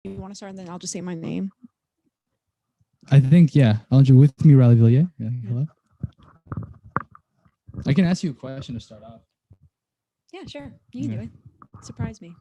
You want to start, and then I'll just say my name. I think, yeah. With me, Riley Villiers. Hello. I can ask you a question to start off. Yeah, sure. You can do it. Surprise me.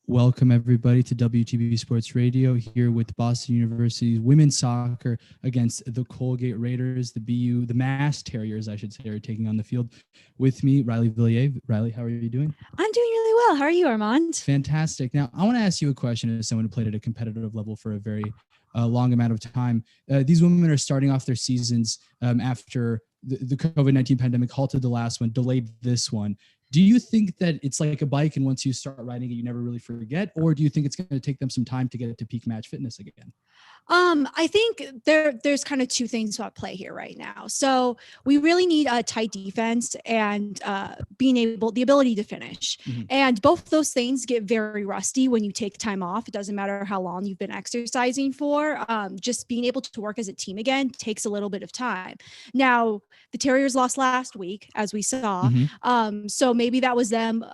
Welcome, everybody, to WTB Sports Radio here with Boston University's women's soccer against the Colgate Raiders, the Mass Terriers, I should say, are taking on the field. With me, Riley Villiers. Riley, how are you doing? I'm doing really well. How are you, Armand? Fantastic. Now, I want to ask you a question as someone who played at a competitive level for a very long amount of time. These women are starting off their seasons after the COVID-19 pandemic halted the last one, delayed this one. Do you think that it's like a bike and once you start riding it, you never really forget? Or do you think it's going to take them some time to get it to peak match fitness again? I think there's kind of two things at play here right now. So we really need a tight defense and the ability to finish. Mm-hmm. And both those things get very rusty when you take time off. It doesn't matter how long you've been exercising for. Just being able to work as a team again takes a little bit of time. Now, the Terriers lost last week, as we saw. Mm-hmm. So maybe that was them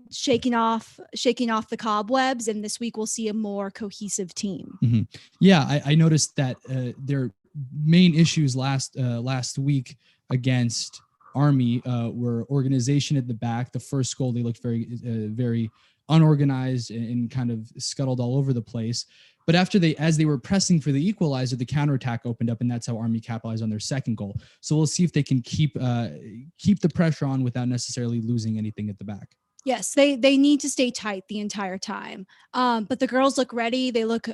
shaking off the cobwebs, and this week we'll see a more cohesive team. Mm-hmm. Yeah, I noticed that their main issues last week against Army were organization at the back. The first goal, they looked very unorganized and kind of scuttled all over the place. But as they were pressing for the equalizer, the counterattack opened up, and that's how Army capitalized on their second goal. So we'll see if they can keep the pressure on without necessarily losing anything at the back. Yes, they need to stay tight the entire time. But the girls look ready. They look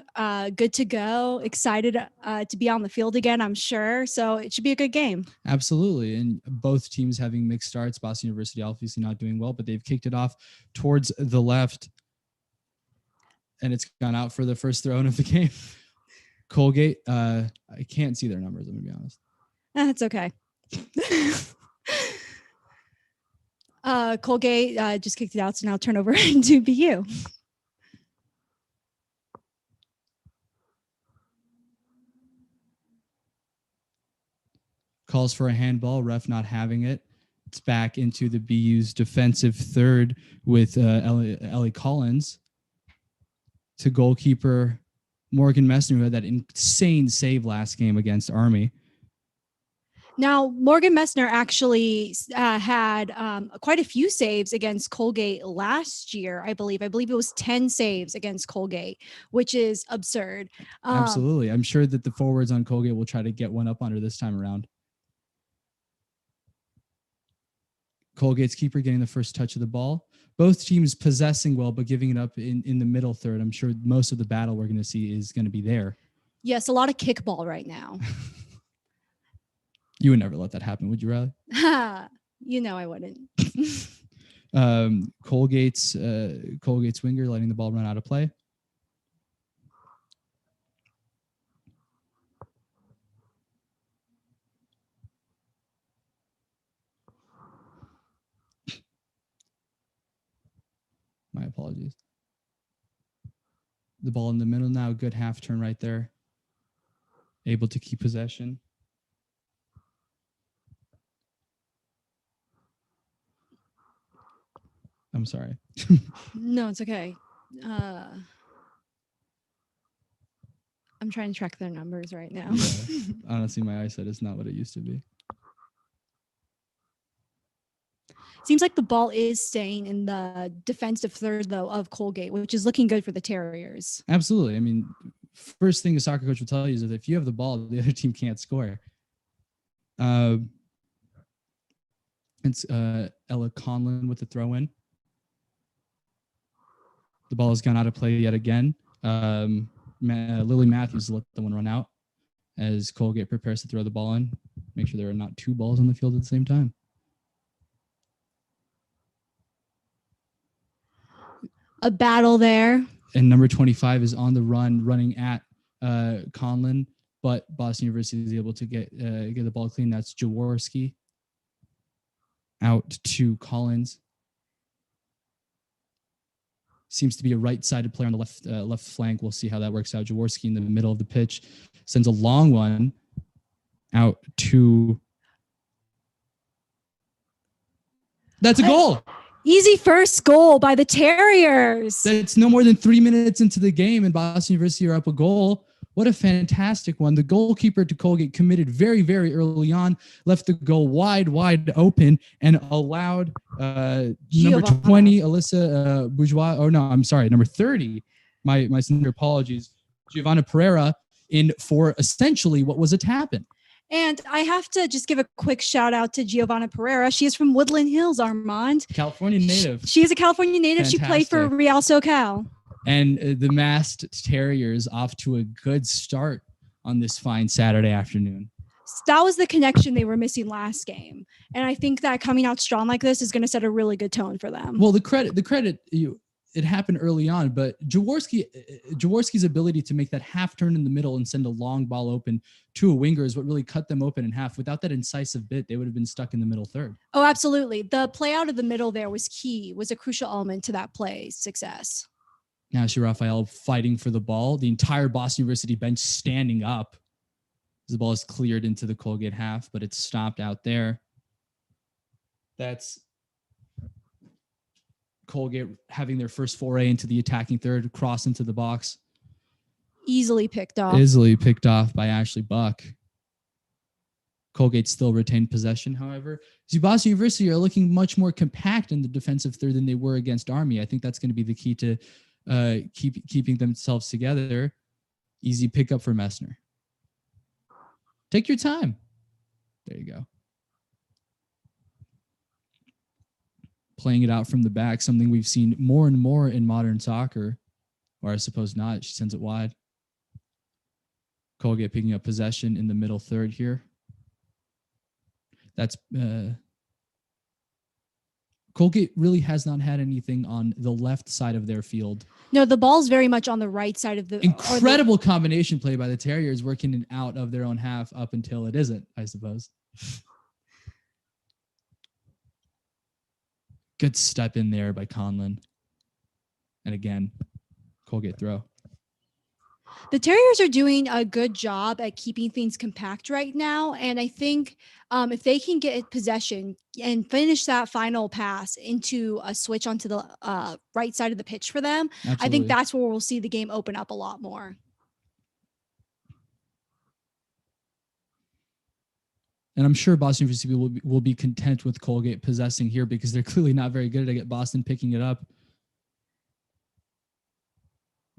good to go, excited to be on the field again, I'm sure. So it should be a good game. Absolutely. And both teams having mixed starts. Boston University obviously not doing well, but they've kicked it off towards the left. And it's gone out for the first throw-in of the game. Colgate, I can't see their numbers, I'm going to be honest. That's okay. Colgate just kicked it out, so now turn over to BU. Calls for a handball, ref not having it. It's back into the BU's defensive third with Ellie Collins to goalkeeper Morgan Messner, who had that insane save last game against Army. Now, Morgan Messner actually had quite a few saves against Colgate last year, I believe. I believe it was 10 saves against Colgate, which is absurd. Absolutely. I'm sure that the forwards on Colgate will try to get one up on her this time around. Colgate's keeper getting the first touch of the ball. Both teams possessing well, but giving it up in the middle third. I'm sure most of the battle we're going to see is going to be there. Yes, a lot of kickball right now. You would never let that happen, would you, Riley? You know I wouldn't. Colgate's winger letting the ball run out of play. My apologies. The ball in the middle now, good half turn right there. Able to keep possession. I'm sorry. No, it's okay. I'm trying to track their numbers right now. Yeah. Honestly, my eyesight is not what it used to be. Seems like the ball is staying in the defensive third, though, of Colgate, which is looking good for the Terriers. Absolutely. I mean, first thing a soccer coach will tell you is that if you have the ball, the other team can't score. It's Ella Conlon with the throw-in. The ball has gone out of play yet again. Lily Matthews let the one run out as Colgate prepares to throw the ball in. Make sure there are not two balls on the field at the same time. A battle there. And number 25 is on the run, running at Conlon, but Boston University is able to get the ball clean. That's Jaworski out to Collins. Seems to be a right-sided player on the left flank. We'll see how that works out. Jaworski in the middle of the pitch sends a long one. out to. That's a goal. Easy first goal by the Terriers. That's no more than 3 minutes into the game, and Boston University are up a goal. What a fantastic one. The goalkeeper to Colgate committed very, very early on, left the goal wide open, and allowed number 20, Alyssa Bourgeois. Oh, no, I'm sorry, number 30. My sincere apologies. Giovanna Pereira in for essentially what was a tap-in. And I have to just give a quick shout out to Giovanna Pereira. She is from Woodland Hills, Armand. California native. She is a California native. Fantastic. She played for Real SoCal. And the masked Terriers off to a good start on this fine Saturday afternoon. That was the connection they were missing last game. And I think that coming out strong like this is going to set a really good tone for them. Well, the credit, it happened early on, but Jaworski's ability to make that half turn in the middle and send a long ball open to a winger is what really cut them open in half. Without that incisive bit, they would have been stuck in the middle third. Oh, absolutely. The play out of the middle there was key, was a crucial element to that play's success. Now see Raphael fighting for the ball. The entire Boston University bench standing up. The ball is cleared into the Colgate half, but it's stopped out there. That's Colgate having their first foray into the attacking third, cross into the box. Easily picked off by Ashley Buck. Colgate still retained possession, however. Boston University are looking much more compact in the defensive third than they were against Army. I think that's going to be the key to keeping themselves together. Easy pickup for Messner. Take your time. There you go. Playing it out from the back, something we've seen more and more in modern soccer, or I suppose not. She sends it wide. Colgate picking up possession in the middle third here. That's Colgate really has not had anything on the left side of their field. No, the ball's very much on the right side of the... Incredible combination play by the Terriers, working it out of their own half up until it isn't, I suppose. Good step in there by Conlon. And again, Colgate throw. The Terriers are doing a good job at keeping things compact right now. And I think if they can get possession and finish that final pass into a switch onto the right side of the pitch for them, absolutely. I think that's where we'll see the game open up a lot more. And I'm sure Boston University will be content with Colgate possessing here because they're clearly not very good at Boston picking it up.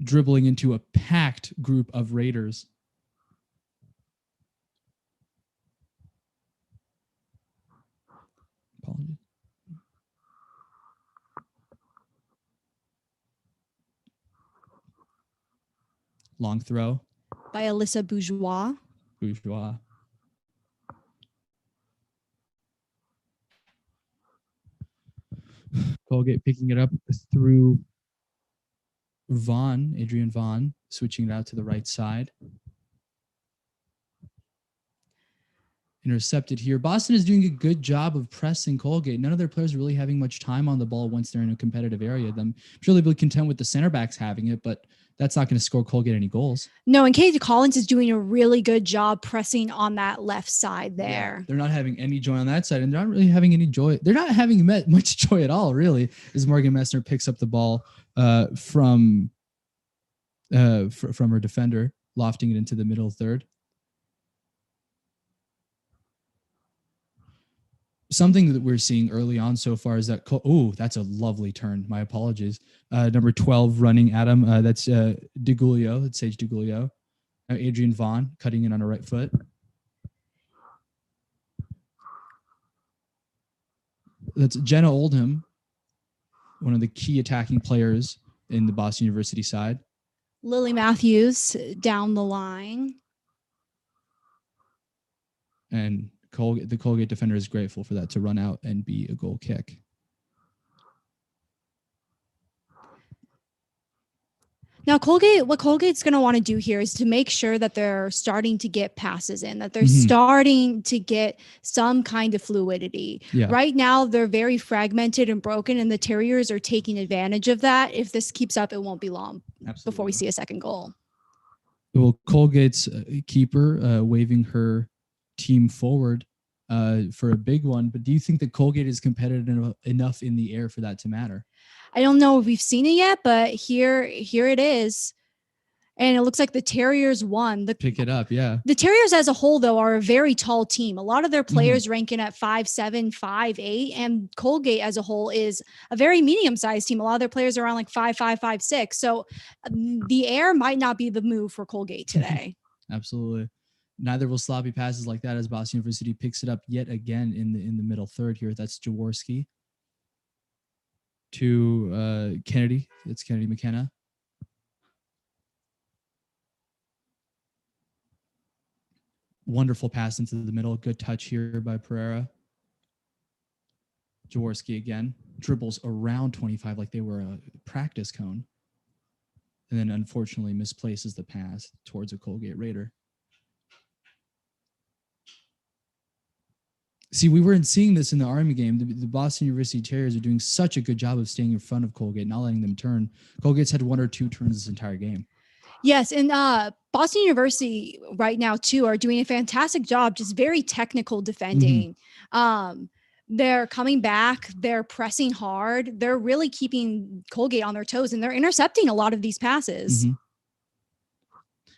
Dribbling into a packed group of Raiders. Apologies. Long throw. By Alyssa Bourgeois. Colgate picking it up through Adrian Vaughn, switching it out to the right side. Intercepted here. Boston is doing a good job of pressing Colgate. None of their players are really having much time on the ball once they're in a competitive area. I'm sure they'll be content with the center backs having it, but that's not going to score Colgate any goals. No, and Katie Collins is doing a really good job pressing on that left side there. Yeah, they're not having any joy on that side, and they're not really having any joy. They're not having much joy at all, really, as Morgan Messner picks up the ball from her defender, lofting it into the middle third. Something that we're seeing early on so far is that that's a lovely turn. My apologies. Number 12 running Adam. That's DeGulio. That's Sage DeGulio. Adrian Vaughn cutting in on her right foot. That's Jenna Oldham, one of the key attacking players in the Boston University side. Lily Matthews down the line. And the Colgate defender is grateful for that to run out and be a goal kick. Now, what Colgate's going to want to do here is to make sure that they're starting to get passes in, that they're starting to get some kind of fluidity. Yeah. Right now, they're very fragmented and broken, and the Terriers are taking advantage of that. If this keeps up, it won't be long before we see a second goal. Well, Colgate's keeper waving her team forward for a big one. But do you think that Colgate is competitive enough in the air for that to matter? I don't know if we've seen it yet, but here it is. And it looks like the Terriers won. Pick it up, yeah. The Terriers as a whole, though, are a very tall team. A lot of their players rank in at 5'7", 5'8", and Colgate as a whole is a very medium-sized team. A lot of their players are around like 5'5", 5'6". So the air might not be the move for Colgate today. Absolutely. Neither will sloppy passes like that as Boston University picks it up yet again in the middle third here. That's Jaworski to Kennedy. It's Kennedy McKenna. Wonderful pass into the middle. Good touch here by Pereira. Jaworski again. Dribbles around 25 like they were a practice cone. And then unfortunately misplaces the pass towards a Colgate Raider. See, we weren't seeing this in the Army game. The Boston University Terriers are doing such a good job of staying in front of Colgate, not letting them turn. Colgate's had 1 or 2 turns this entire game. Yes, and Boston University right now, too, are doing a fantastic job, just very technical defending. They're coming back. They're pressing hard. They're really keeping Colgate on their toes, and they're intercepting a lot of these passes.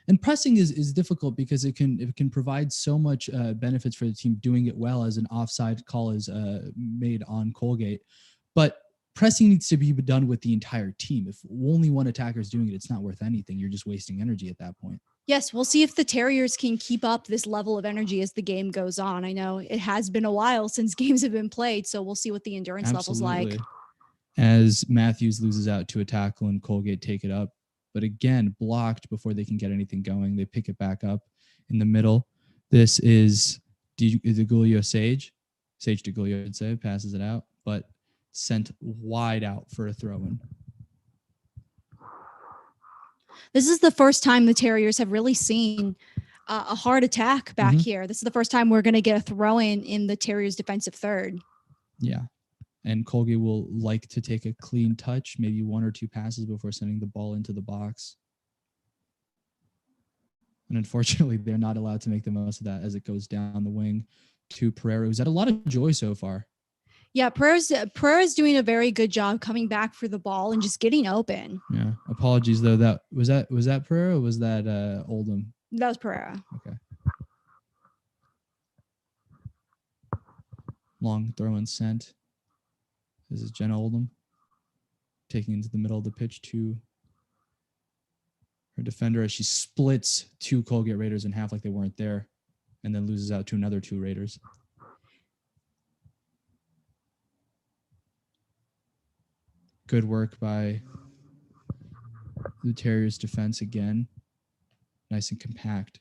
And pressing is difficult because it can provide so much benefits for the team doing it well, as an offside call is made on Colgate. But pressing needs to be done with the entire team. If only one attacker is doing it, it's not worth anything. You're just wasting energy at that point. Yes, we'll see if the Terriers can keep up this level of energy as the game goes on. I know it has been a while since games have been played, so we'll see what the endurance level's like. As Matthews loses out to a tackle and Colgate take it up, but again, blocked before they can get anything going. They pick it back up in the middle. This is DeGulio Sage. Sage DeGulio, I'd say, passes it out, but sent wide out for a throw-in. This is the first time the Terriers have really seen a hard attack back here. This is the first time we're going to get a throw-in in the Terriers' defensive third. Yeah. And Colgate will like to take a clean touch, maybe 1 or 2 passes before sending the ball into the box. And unfortunately, they're not allowed to make the most of that as it goes down the wing to Pereira, who's had a lot of joy so far. Yeah, Pereira's doing a very good job coming back for the ball and just getting open. Yeah. Apologies though. Was that Pereira or was that Oldham? That was Pereira. Okay. Long throw and sent. This is Jenna Oldham taking into the middle of the pitch to her defender as she splits 2 Colgate Raiders in half like they weren't there, and then loses out to another 2 Raiders. Good work by the Terriers' defense again. Nice and compact.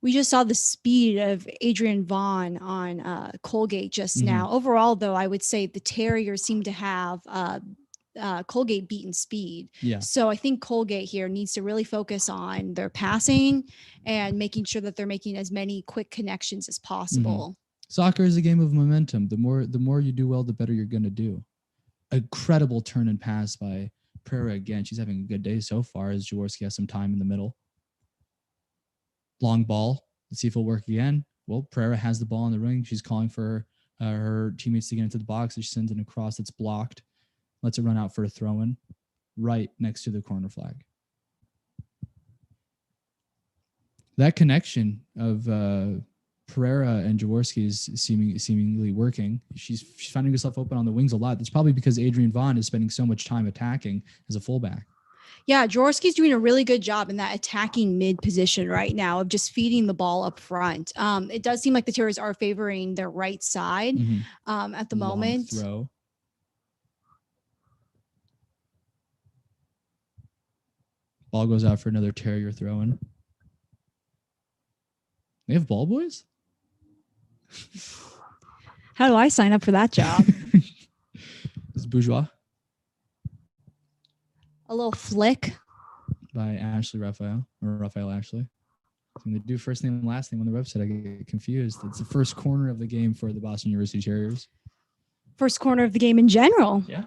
We just saw the speed of Adrian Vaughn on Colgate just now. Overall, though, I would say the Terriers seem to have Colgate beaten speed. Yeah. So I think Colgate here needs to really focus on their passing and making sure that they're making as many quick connections as possible. Soccer is a game of momentum. The more you do well, the better you're going to do. Incredible turn and pass by Pereira again. She's having a good day so far as Jaworski has some time in the middle. Long ball. Let's see if it'll work again. Well, Pereira has the ball in the ring. She's calling for her teammates to get into the box. She sends it across. It's blocked. Lets it run out for a throw-in right next to the corner flag. That connection of Pereira and Jaworski is seemingly working. She's finding herself open on the wings a lot. That's probably because Adrian Vaughn is spending so much time attacking as a fullback. Yeah, Jaworski's doing a really good job in that attacking mid position right now of just feeding the ball up front. It does seem like the Terriers are favoring their right side at the moment. Throw. Ball goes out for another Terrier throw-in. They have ball boys? How do I sign up for that job? This is Bourgeois. A little flick by Ashley Raphael, or Raphael Ashley. When they do first name and last name on the website, I get confused. It's the first corner of the game for the Boston University Terriers. First corner of the game in general. Yeah.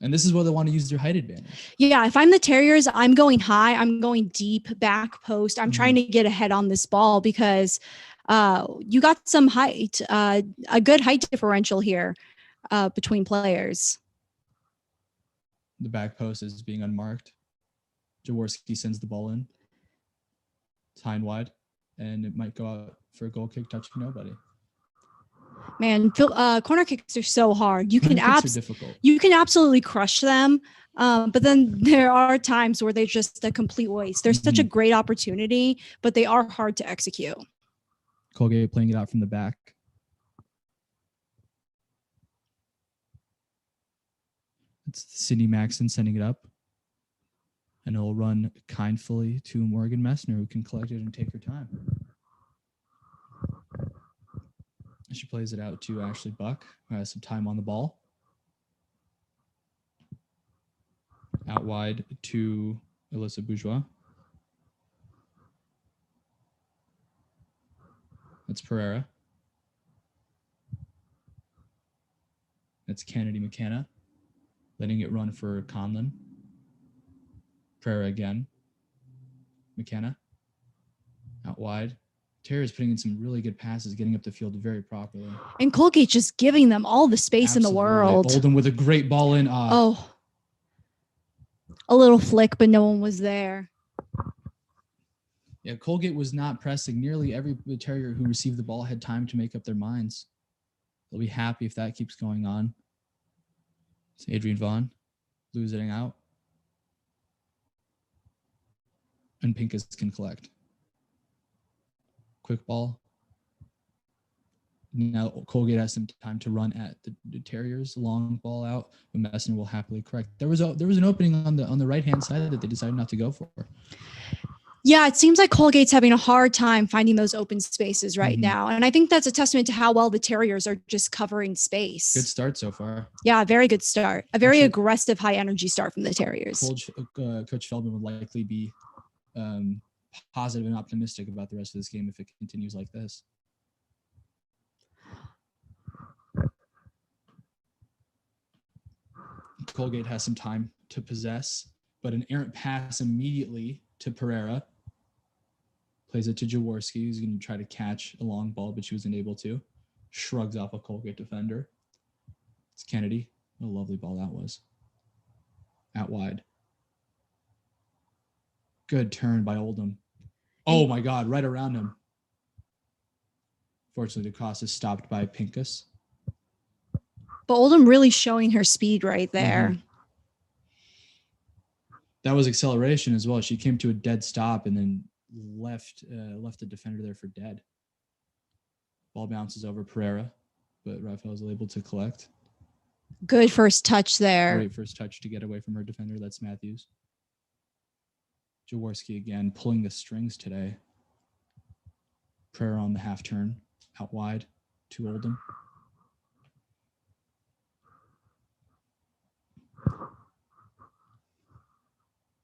And this is where they want to use their height advantage. Yeah, if I'm the Terriers, I'm going high. I'm going deep back post. I'm trying to get ahead on this ball because you got some height, a good height differential here between players. The back post is being unmarked. Jaworski sends the ball in. It's high and wide, and it might go out for a goal kick, touching nobody. Man, corner kicks are so hard. You can difficult. You can absolutely crush them. But then there are times where they're just a complete waste. They're such a great opportunity, but they are hard to execute. Colgate playing it out from the back. It's Sidney Maxson sending it up. And it'll run kindly to Morgan Messner, who can collect it and take her time. She plays it out to Ashley Buck, who has some time on the ball. Out wide to Alyssa Bourgeois. That's Pereira. That's Kennedy McKenna. Letting it run for Conlon. Pereira again. McKenna. Out wide. Terriers putting in some really good passes, getting up the field very properly. And Colgate just giving them all the space in the world. Oldham with a great ball in. A little flick, but no one was there. Yeah, Colgate was not pressing. Nearly every Terrier who received the ball had time to make up their minds. They'll be happy if that keeps going on. It's Adrian Vaughn losing out. And Pincus can collect. Quick ball. Now Colgate has some time to run at the Terriers. Long ball out, but Messner will happily correct. There was an opening on the right hand side that they decided not to go for. Yeah, it seems like Colgate's having a hard time finding those open spaces right now. And I think that's a testament to how well the Terriers are just covering space. Good start so far. Yeah, very good start. A very aggressive, high energy start from the Terriers. Coach Feldman would likely be positive and optimistic about the rest of this game if it continues like this. Colgate has some time to possess, but an errant pass immediately to Pereira. Plays it to Jaworski, who's going to try to catch a long ball, but she wasn't able to. Shrugs off a Colgate defender. It's Kennedy. What a lovely ball that was. Out wide. Good turn by Oldham. Oh my God, right around him. Fortunately, the cross is stopped by Pincus. But Oldham really showing her speed right there. That was acceleration as well. She came to a dead stop and then left the defender there for dead. Ball bounces over Pereira, but Raphael is able to collect. Good first touch there. Great first touch to get away from her defender. That's Matthews. Jaworski again pulling the strings today. Pereira on the half turn, out wide to Oldham.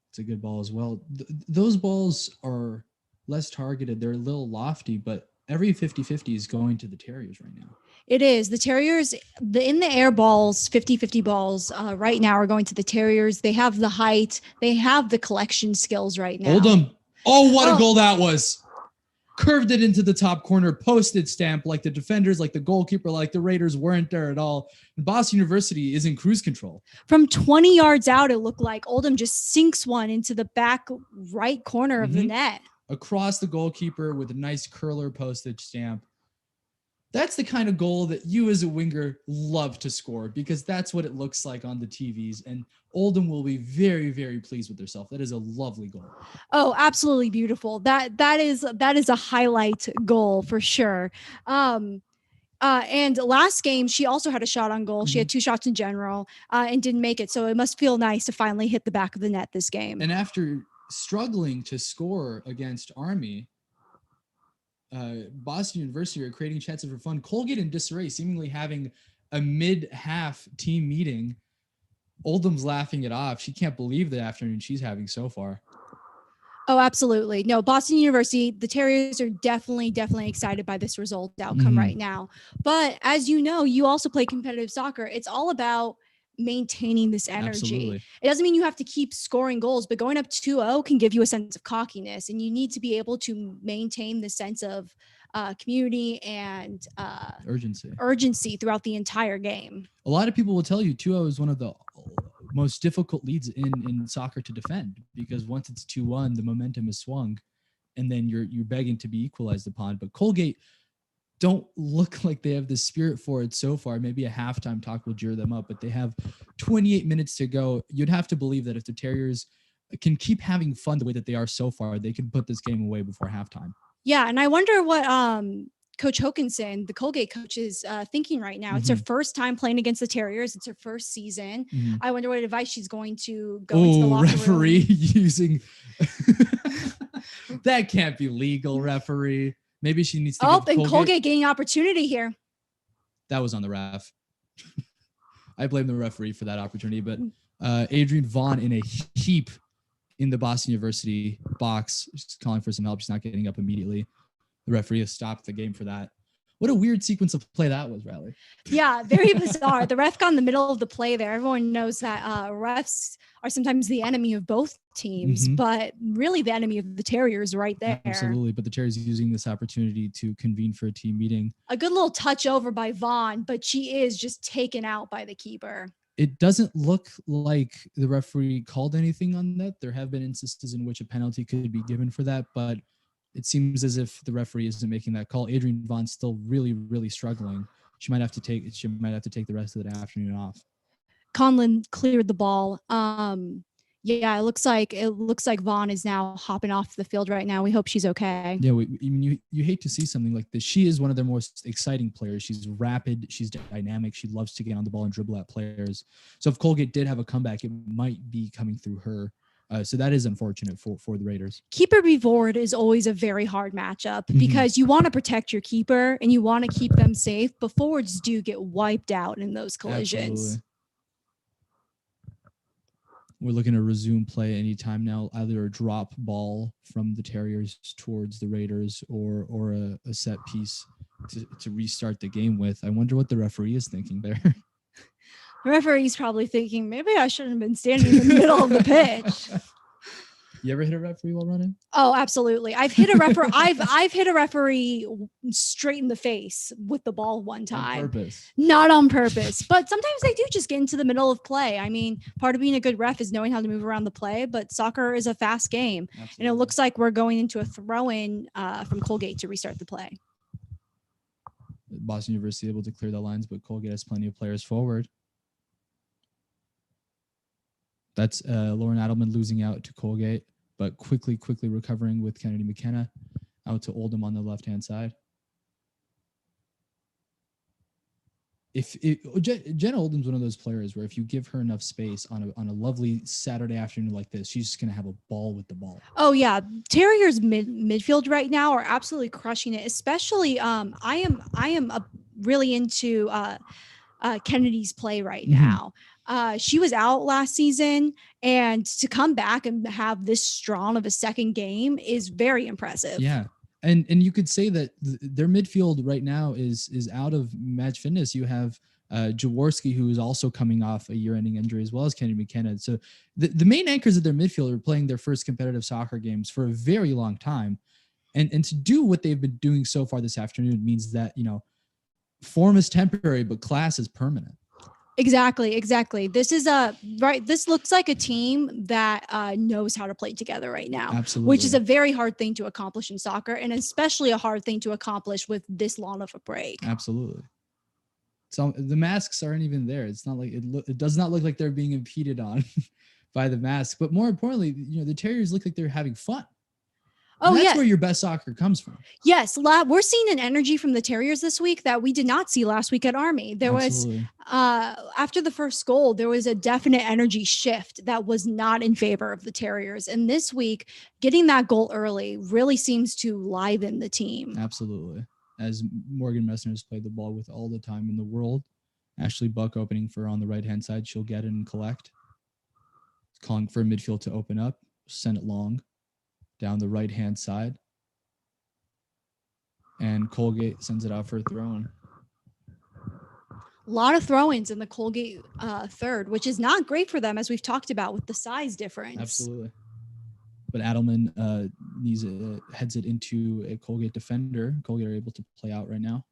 It's a good ball as well. Those balls are less targeted. They're a little lofty, but every 50-50 is going to the Terriers right now. It is. The Terriers, the in the air balls, 50-50 balls right now are going to the Terriers. They have the height. They have the collection skills right now. Oldham. Oh, what a goal that was. Curved it into the top corner, posted stamp like the defenders, like the goalkeeper, like the Raiders weren't there at all. And Boston University is in cruise control. From 20 yards out, it looked like Oldham just sinks one into the back right corner of the net. Across the goalkeeper with a nice curler postage stamp. That's the kind of goal that you as a winger love to score because that's what it looks like on the TVs. And Oldham will be very, very pleased with herself. That is a lovely goal. Oh, absolutely beautiful. That is a highlight goal for sure. And last game, she also had a shot on goal. She had 2 shots in general and didn't make it. So it must feel nice to finally hit the back of the net this game. And after struggling to score against Army, Boston University are creating chances for fun. Colgate and disarray, seemingly having a mid-half team meeting. Oldham's laughing it off. She can't believe the afternoon she's having so far. Oh, absolutely. No, Boston University, the Terriers are definitely excited by this result outcome right now. But as you know, you also play competitive soccer. It's all about maintaining this energy. Absolutely. It doesn't mean you have to keep scoring goals, but going up 2-0 can give you a sense of cockiness, and you need to be able to maintain the sense of community and urgency throughout the entire game. A lot of people will tell you 2-0 is one of the most difficult leads in soccer to defend, because once it's 2-1, the momentum is swung, and then you're begging to be equalized upon. But Colgate don't look like they have the spirit for it so far. Maybe a halftime talk will jeer them up, but they have 28 minutes to go. You'd have to believe that if the Terriers can keep having fun the way that they are so far, they can put this game away before halftime. Yeah, and I wonder what Coach Hokinson, the Colgate coach, is thinking right now. It's her first time playing against the Terriers. It's her first season. I wonder what advice she's going to go into the locker referee room. using that can't be legal, referee. Maybe she needs to. And Colgate getting opportunity here. That was on the ref. I blame the referee for that opportunity, but Adrienne Vaughn in a heap in the Boston University box. She's calling for some help. She's not getting up immediately. The referee has stopped the game for that. What a weird sequence of play that was, Riley. Yeah, very bizarre. The ref got in the middle of the play there. Everyone knows that refs are sometimes the enemy of both teams, but really the enemy of the Terriers right there. Absolutely, but the Terriers using this opportunity to convene for a team meeting. A good little touch over by Vaughn, but she is just taken out by the keeper. It doesn't look like the referee called anything on that. There have been instances in which a penalty could be given for that, but it seems as if the referee isn't making that call. Adrienne Vaughn's still really, really struggling. She might have to take the rest of the afternoon off. Conlon cleared the ball. Yeah, it looks like Vaughn is now hopping off the field right now. We hope she's okay. Yeah, you hate to see something like this. She is one of their most exciting players. She's rapid. She's dynamic. She loves to get on the ball and dribble at players. So if Colgate did have a comeback, it might be coming through her. So that is unfortunate for the Raiders. Keeper v. forward is always a very hard matchup because you want to protect your keeper and you want to keep them safe, but forwards do get wiped out in those collisions. Absolutely. We're looking to resume play anytime now, either a drop ball from the Terriers towards the Raiders or a set piece to restart the game with. I wonder what the referee is thinking there. The referee's probably thinking, maybe I shouldn't have been standing in the middle of the pitch. You ever hit a referee while running? Oh, absolutely. I've hit a referee. I've hit a referee straight in the face with the ball one time. On purpose. Not on purpose, but sometimes they do just get into the middle of play. I mean, part of being a good ref is knowing how to move around the play, but soccer is a fast game. Absolutely. And it looks like we're going into a throw-in from Colgate to restart the play. Boston University able to clear the lines, but Colgate has plenty of players forward. That's Lauren Adelman losing out to Colgate, but quickly recovering with Kennedy McKenna out to Oldham on the left-hand side. Jenna Oldham's one of those players where if you give her enough space on a lovely Saturday afternoon like this, she's just going to have a ball with the ball. Oh yeah. Terriers midfield right now are absolutely crushing it. Especially I am really into Kennedy's play right now. She was out last season, and to come back and have this strong of a second game is very impressive. Yeah. And you could say that their midfield right now is out of match fitness. You have Jaworski, who is also coming off a year-ending injury, as well as Kennedy McKenna. So the main anchors of their midfield are playing their first competitive soccer games for a very long time. And to do what they've been doing so far this afternoon means that, form is temporary, but class is permanent. Exactly. This looks like a team that knows how to play together right now. Absolutely. Which is a very hard thing to accomplish in soccer, and especially a hard thing to accomplish with this long of a break. Absolutely. So the masks aren't even there. It's not like it does not look like they're being impeded on by the mask. But more importantly, the Terriers look like they're having fun. And that's where your best soccer comes from. Yes. We're seeing an energy from the Terriers this week that we did not see last week at Army. There was, after the first goal, there was a definite energy shift that was not in favor of the Terriers. And this week, getting that goal early really seems to liven the team. Absolutely. As Morgan Messner has played the ball with all the time in the world. Ashley Buck opening for on the right-hand side. She'll get it and collect. Calling for midfield to open up. Send it long. Down the right-hand side. And Colgate sends it out for a throw-in. A lot of throw-ins in the Colgate third, which is not great for them, as we've talked about with the size difference. Absolutely. But Adelman heads it into a Colgate defender. Colgate are able to play out right now.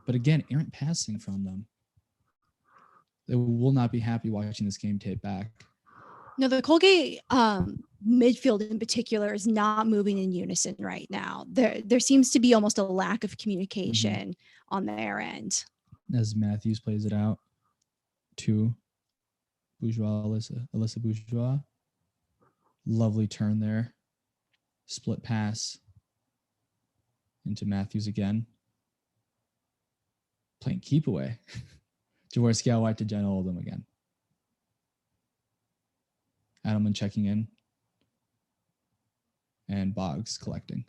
But again, errant passing from them. They will not be happy watching this game tape back. No, the Colgate midfield in particular is not moving in unison right now. There seems to be almost a lack of communication on their end. As Matthews plays it out to Bourgeois, Alyssa Bourgeois. Lovely turn there. Split pass into Matthews again. Playing keep away. Jaworski out wide to Jenna Oldham again. Adelman checking in. And Boggs collecting.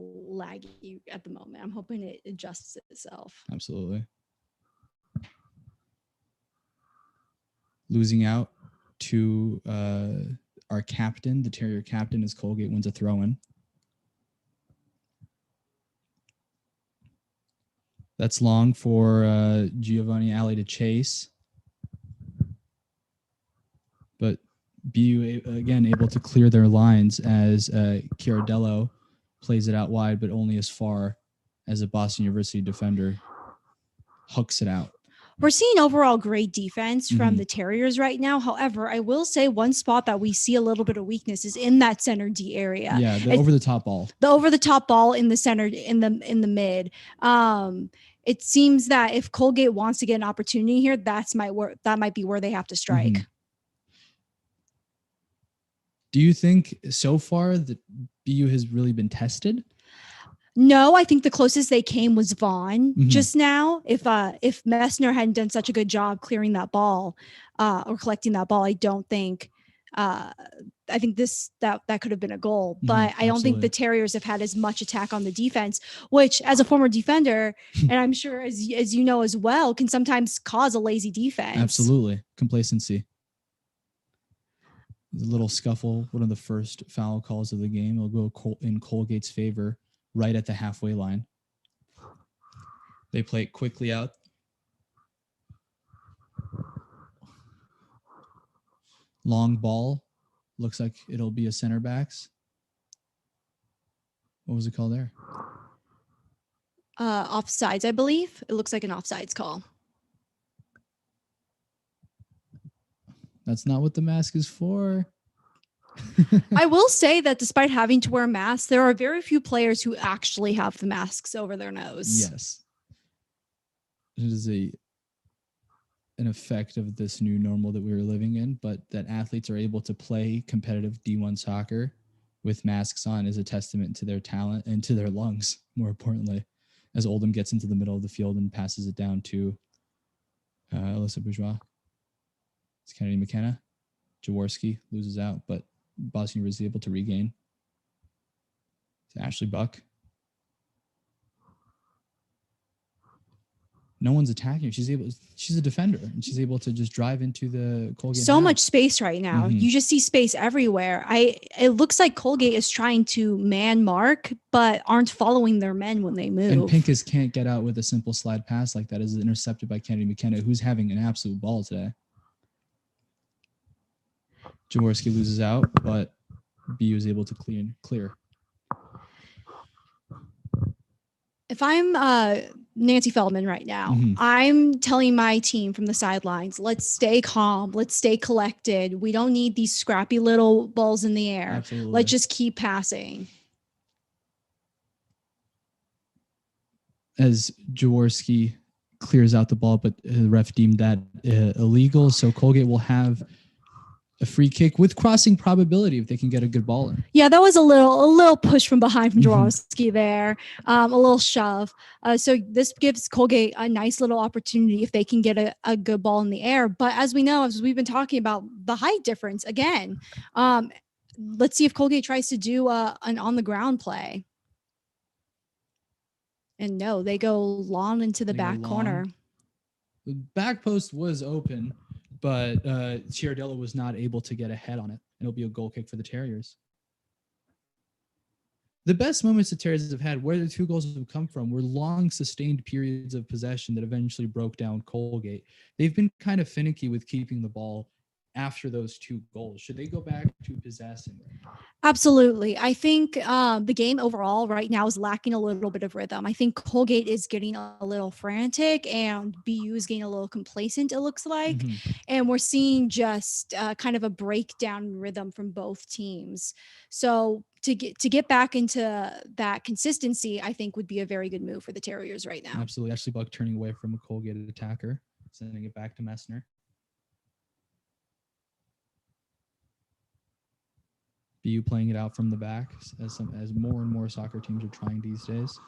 Laggy at the moment. I'm hoping it adjusts itself. Absolutely. Losing out to our captain, the Terrier captain, as Colgate wins a throw-in. That's long for Giovanni Alley to chase. But BU, again, able to clear their lines as Chiardello plays it out wide, but only as far as a Boston University defender hooks it out. We're seeing overall great defense from the Terriers right now. However, I will say one spot that we see a little bit of weakness is in that center D area. Yeah, the over-the-top ball. The over-the-top ball in the center, in the mid. It seems that if Colgate wants to get an opportunity here, that might be where they have to strike. Do you think so far that BU has really been tested? No, I think the closest they came was Vaughn just now. If Messner hadn't done such a good job clearing that ball or collecting that ball, I don't think I think that could have been a goal. But I don't think the Terriers have had as much attack on the defense, which as a former defender, and I'm sure as you know as well, can sometimes cause a lazy defense. Absolutely. Complacency. The little scuffle, one of the first foul calls of the game. It'll go in Colgate's favor right at the halfway line. They play it quickly out. Long ball. Looks like it'll be a center backs. What was it called there? Offsides, I believe. It looks like an offsides call. That's not what the mask is for. I will say that despite having to wear masks, there are very few players who actually have the masks over their nose. Yes. It is an effect of this new normal that we were living in, but that athletes are able to play competitive D1 soccer with masks on is a testament to their talent and to their lungs, more importantly, as Oldham gets into the middle of the field and passes it down to Alyssa Bourgeois. It's Kennedy McKenna. Jaworski loses out, but Boston was able to regain. It's Ashley Buck. No one's attacking her. She's a defender, and she's able to just drive into the Colgate. So much space right now. You just see space everywhere. It looks like Colgate is trying to man mark, but aren't following their men when they move. And Pincus can't get out with a simple slide pass like that. Is intercepted by Kennedy McKenna, who's having an absolute ball today. Jaworski loses out, but BU is able to clear. If I'm Nancy Feldman right now, I'm telling my team from the sidelines, let's stay calm. Let's stay collected. We don't need these scrappy little balls in the air. Absolutely. Let's just keep passing. As Jaworski clears out the ball, but the ref deemed that illegal. So Colgate will have a free kick with crossing probability if they can get a good ball in. Yeah, that was a little push from behind from Jaworski there, a little shove. So this gives Colgate a nice little opportunity if they can get a good ball in the air. But as we know, as we've been talking about the height difference again, let's see if Colgate tries to do an on the ground play. And no, they go long into the back corner. The back post was open, but Ciardella was not able to get ahead on it. It'll be a goal kick for the Terriers. The best moments the Terriers have had, where the 2 goals have come from, were long, sustained periods of possession that eventually broke down Colgate. They've been kind of finicky with keeping the ball after those 2 goals. Should they go back to possessing? Absolutely. I think the game overall right now is lacking a little bit of rhythm. I think Colgate is getting a little frantic and BU is getting a little complacent, it looks like. Mm-hmm. And we're seeing just kind of a breakdown in rhythm from both teams. So to get back into that consistency, I think would be a very good move for the Terriers right now. Absolutely. Ashley Buck turning away from a Colgate attacker, sending it back to Messner. BU playing it out from the back as more and more soccer teams are trying these days.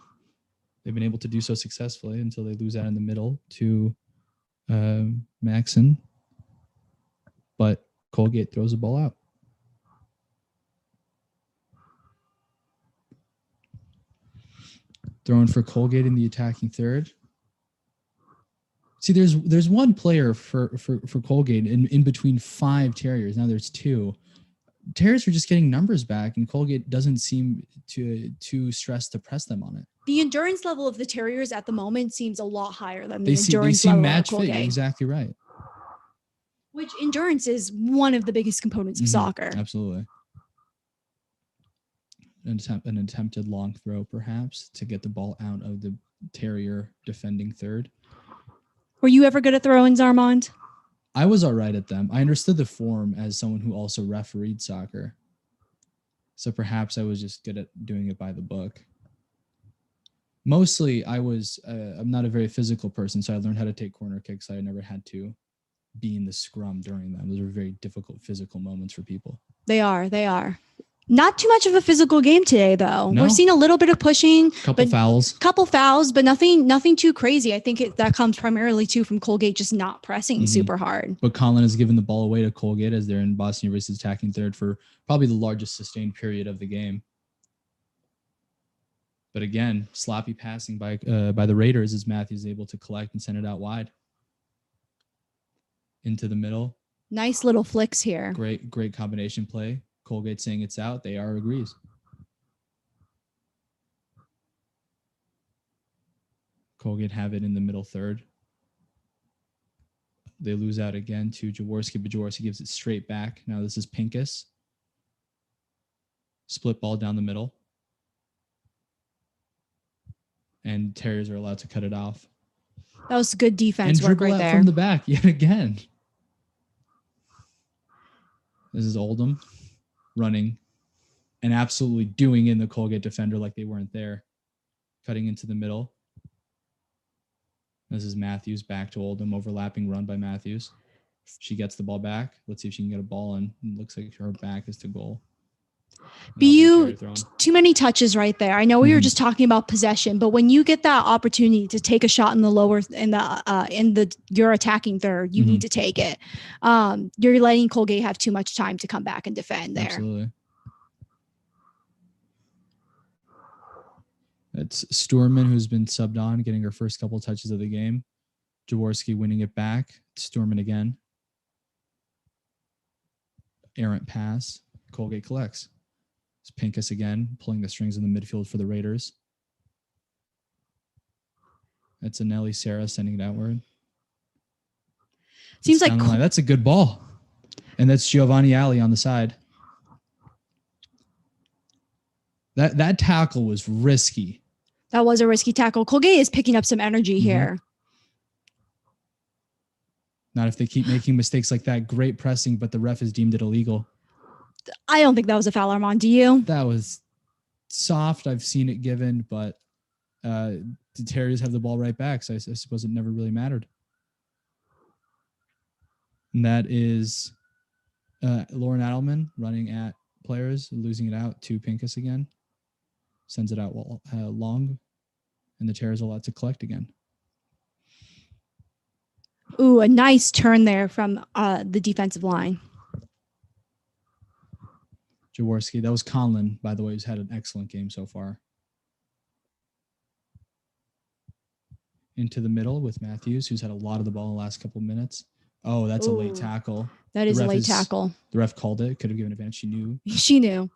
They've been able to do so successfully until they lose out in the middle to Maxon. But Colgate throws the ball out. Throwing for Colgate in the attacking third. See, there's one player for Colgate in between 5 Terriers. Now there's 2. Terriers are just getting numbers back, and Colgate doesn't seem to stress to press them on it. The endurance level of the Terriers at the moment seems a lot higher than they the endurance level match of Colgate. Fit. You're exactly right. Which endurance is one of the biggest components of soccer. Absolutely. An attempted long throw, perhaps, to get the ball out of the Terrier defending third. Were you ever good at throw-ins, Armand? I was all right at them. I understood the form as someone who also refereed soccer. So perhaps I was just good at doing it by the book. Mostly I'm not a very physical person, so I learned how to take corner kicks. I never had to be in the scrum during them. Those are very difficult physical moments for people. They are. Not too much of a physical game today, though. No. We're seeing a little bit of pushing, couple fouls, but nothing too crazy. I think that comes primarily too from Colgate just not pressing super hard. But Colin has given the ball away to Colgate as they're in Boston University's attacking third for probably the largest sustained period of the game. But again, sloppy passing by the Raiders as Matthews is able to collect and send it out wide into the middle. Nice little flicks here. Great combination play. Colgate saying it's out. They agrees. Colgate have it in the middle third. They lose out again to Jaworski, but Jaworski gives it straight back. Now this is Pincus. Split ball down the middle. And Terriers are allowed to cut it off. That was good defense work right there. From the back yet again. This is Oldham running and absolutely doing in the Colgate defender like they weren't there. Cutting into the middle. This is Matthews back to Oldham. Overlapping run by Matthews. She gets the ball back. Let's see if she can get a ball in. It looks like her back is to goal. BU, too many touches right there. I know we were just talking about possession, but when you get that opportunity to take a shot in your attacking third, you need to take it. You're letting Colgate have too much time to come back and defend there. Absolutely. It's Sturman who's been subbed on, getting her first couple touches of the game. Jaworski winning it back. Sturman again. Errant pass. Colgate collects. It's Pincus again, pulling the strings in the midfield for the Raiders. That's Anelli Sarah sending it outward. Seems like that's a good ball. And that's Giovanni Ali on the side. That tackle was risky. That was a risky tackle. Colgate is picking up some energy here. Not if they keep making mistakes like that. Great pressing, but the ref has deemed it illegal. I don't think that was a foul, Armand. Do you? That was soft. I've seen it given, but the Terriers have the ball right back, so I suppose it never really mattered. And that is Lauren Adelman running at players, losing it out to Pincus again. Sends it out long, and the Terriers are allowed to collect again. Ooh, a nice turn there from the defensive line. Jaworski. That was Conlon, by the way, who's had an excellent game so far. into the middle with Matthews, who's had a lot of the ball in the last couple of minutes. Oh, that's a late tackle. That is a late tackle. The ref called it. Could have given advantage. She knew. She knew.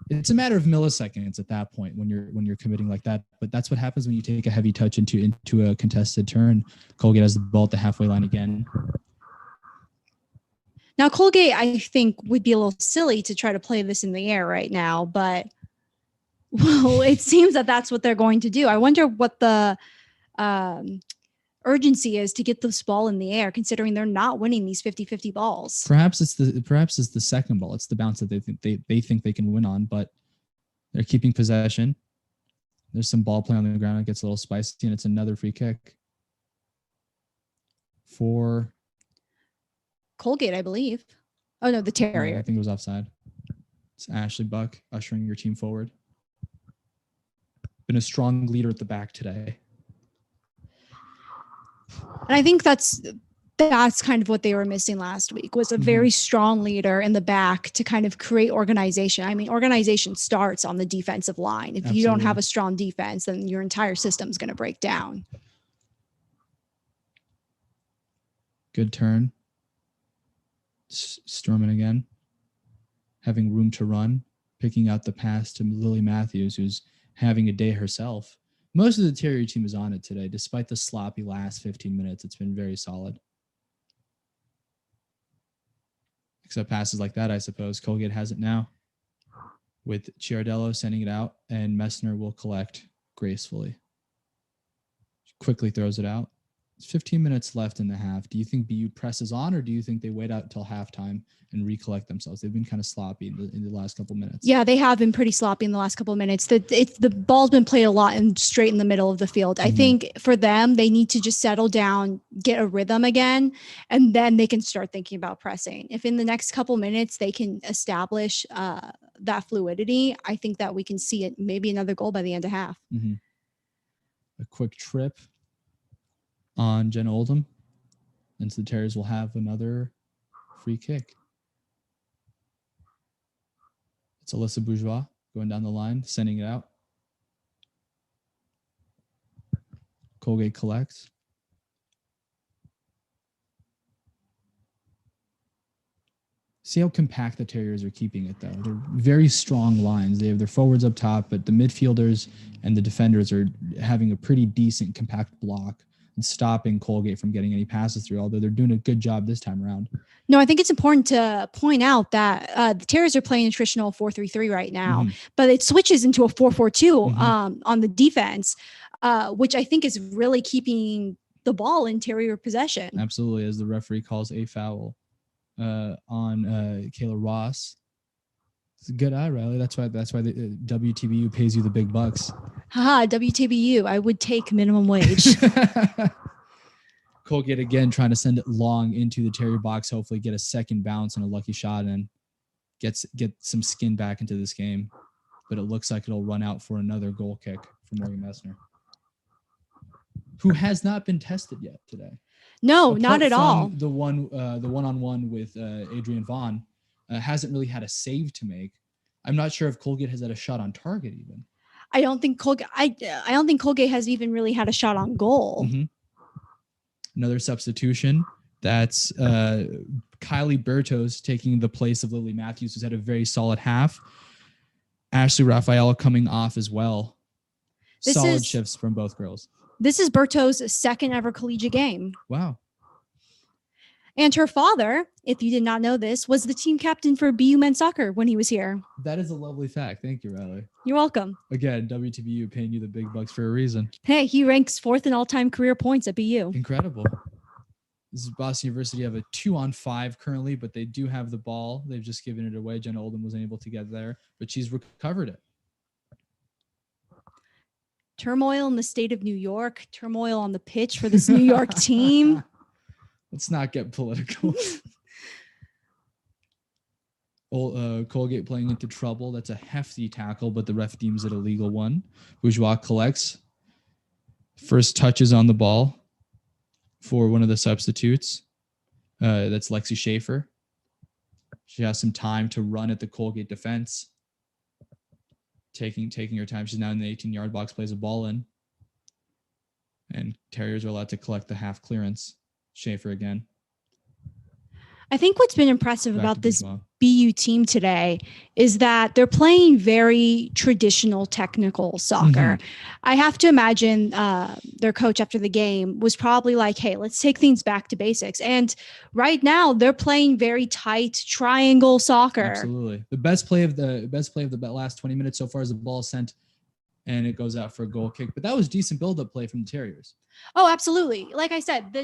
It's a matter of milliseconds at that point when you're committing like that. But that's what happens when you take a heavy touch into a contested turn. Colgate has the ball at the halfway line again. Now, Colgate, I think, would be a little silly to try to play this in the air right now, but well, it seems that that's what they're going to do. I wonder what the urgency is to get this ball in the air, considering they're not winning these 50-50 balls. Perhaps it's the second ball. It's the bounce that they think they can win on, but they're keeping possession. There's some ball play on the ground. It gets a little spicy, and it's another free kick for Colgate, I believe. Oh, no, the Terrier. I think it was offside. It's Ashley Buck ushering your team forward. Been a strong leader at the back today. And I think that's kind of what they were missing last week, was a very strong leader in the back to kind of create organization. I mean, organization starts on the defensive line. If you don't have a strong defense, then your entire system is going to break down. Good turn. Sturman again, having room to run, picking out the pass to Lily Matthews, who's having a day herself. Most of the Terrier team is on it today. Despite the sloppy last 15 minutes, it's been very solid. Except passes like that, I suppose. Colgate has it now with Ciardello sending it out, and Messner will collect gracefully. Quickly throws it out. 15 minutes left in the half. Do you think BU presses on, or do you think they wait out until halftime and recollect themselves? They've been kind of sloppy in the last couple of minutes. Yeah, they have been pretty sloppy in the last couple of minutes. The ball's been played a lot and straight in the middle of the field. I think for them, they need to just settle down, get a rhythm again, and then they can start thinking about pressing. If in the next couple minutes they can establish that fluidity, I think that we can see it, maybe another goal by the end of half. A quick trip on Jenna Oldham, and so the Terriers will have another free kick. It's Alyssa Bourgeois going down the line, sending it out. Colgate collects. See how compact the Terriers are keeping it, though. They're very strong lines. They have their forwards up top, but the midfielders and the defenders are having a pretty decent compact block and stopping Colgate from getting any passes through, although they're doing a good job this time around. No, I think it's important to point out that the Terriers are playing a traditional 4-3-3 right now, but it switches into a 4-4-2 on the defense, which I think is really keeping the ball in Terrier possession. Absolutely, as the referee calls a foul on Kayla Ross. It's a good eye, Riley. That's why the WTBU pays you the big bucks. Haha, WTBU. I would take minimum wage. Colgate again trying to send it long into the Terrier box. Hopefully get a second bounce and a lucky shot and get some skin back into this game. But it looks like it'll run out for another goal kick for Morgan Messner, who has not been tested yet today. No, not at all. The one-on-one with Adrian Vaughn hasn't really had a save to make. I'm not sure if Colgate has had a shot on target even. I don't think Colgate has even really had a shot on goal. Another substitution. That's Kylie Bertos taking the place of Lily Matthews, who's had a very solid half. Ashley Raphael coming off as well. Solid shifts from both girls. This is Bertos' second ever collegiate game. Wow. And her father, if you did not know this, was the team captain for BU men's soccer when he was here. That is a lovely fact. Thank you, Riley. You're welcome. Again, WTBU paying you the big bucks for a reason. Hey, he ranks 4th in all-time career points at BU. Incredible. This is Boston University. Have a 2-on-5 currently, but they do have the ball. They've just given it away. Jenna Oldham was unable to get there, but she's recovered it. Turmoil in the state of New York. Turmoil on the pitch for this New York team. Let's not get political. Colgate playing into trouble. That's a hefty tackle, but the ref deems it a legal one. Bourgeois collects. First touches on the ball for one of the substitutes. That's Lexi Schaefer. She has some time to run at the Colgate defense. Taking her time. She's now in the 18-yard box, plays a ball in. And Terriers are allowed to collect the half clearance. Schaefer again. I think what's been impressive Back about this Bourgeois. BU team today is that they're playing very traditional technical soccer. I have to imagine their coach after the game was probably like, hey, let's take things back to basics. And right now they're playing very tight triangle soccer. Absolutely. The best play of the last 20 minutes so far is the ball sent and it goes out for a goal kick. But that was decent build-up play from the Terriers. Oh, absolutely. Like I said,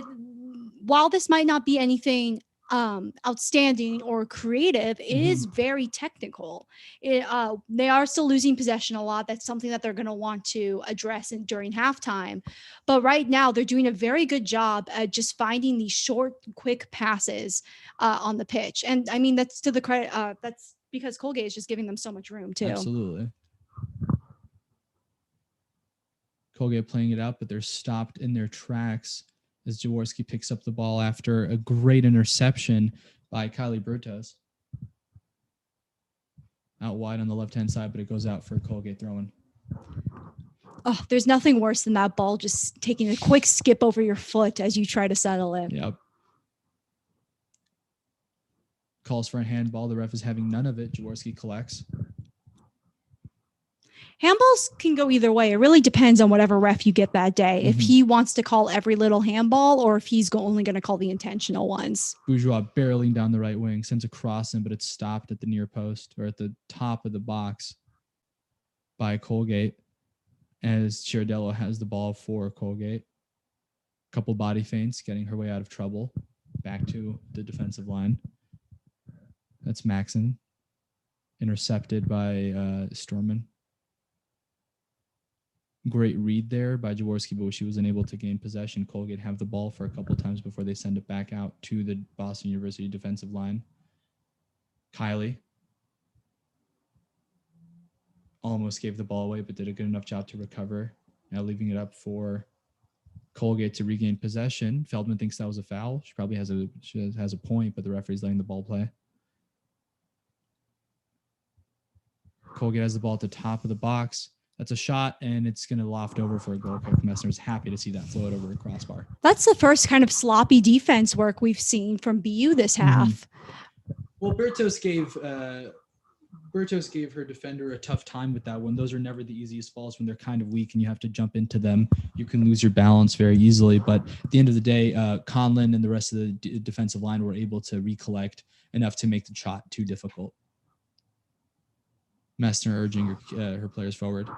while this might not be anything outstanding or creative, it is very technical. They are still losing possession a lot. That's something that they're going to want to address during halftime. But right now, they're doing a very good job at just finding these short, quick passes on the pitch. And I mean, that's to the credit. That's because Colgate is just giving them so much room too. Absolutely. Colgate playing it out, but they're stopped in their tracks as Jaworski picks up the ball after a great interception by Kylie Bertos. Out wide on the left-hand side, but it goes out for a Colgate throw-in. Oh, there's nothing worse than that ball just taking a quick skip over your foot as you try to settle it. Yep. Calls for a handball. The ref is having none of it. Jaworski collects. Handballs can go either way. It really depends on whatever ref you get that day. If he wants to call every little handball or if he's only going to call the intentional ones. Bourgeois barreling down the right wing, sends a cross in, but it's stopped at the near post or at the top of the box by Colgate as Chirdello has the ball for Colgate. Couple body feints, getting her way out of trouble. Back to the defensive line. That's Maxon. Intercepted by Storman. Great read there by Jaworski, but she was unable to gain possession. Colgate have the ball for a couple times before they send it back out to the Boston University defensive line. Kylie almost gave the ball away, but did a good enough job to recover. Now leaving it up for Colgate to regain possession. Feldman thinks that was a foul. She probably has a point, but the referee's letting the ball play. Colgate has the ball at the top of the box. That's a shot, and it's going to loft over for a goal kick. Messner's happy to see that float over a crossbar. That's the first kind of sloppy defense work we've seen from BU this half. Well, Bertos gave her defender a tough time with that one. Those are never the easiest balls when they're kind of weak and you have to jump into them. You can lose your balance very easily. But at the end of the day, Conlon and the rest of the defensive line were able to recollect enough to make the shot too difficult. Messner urging her players forward.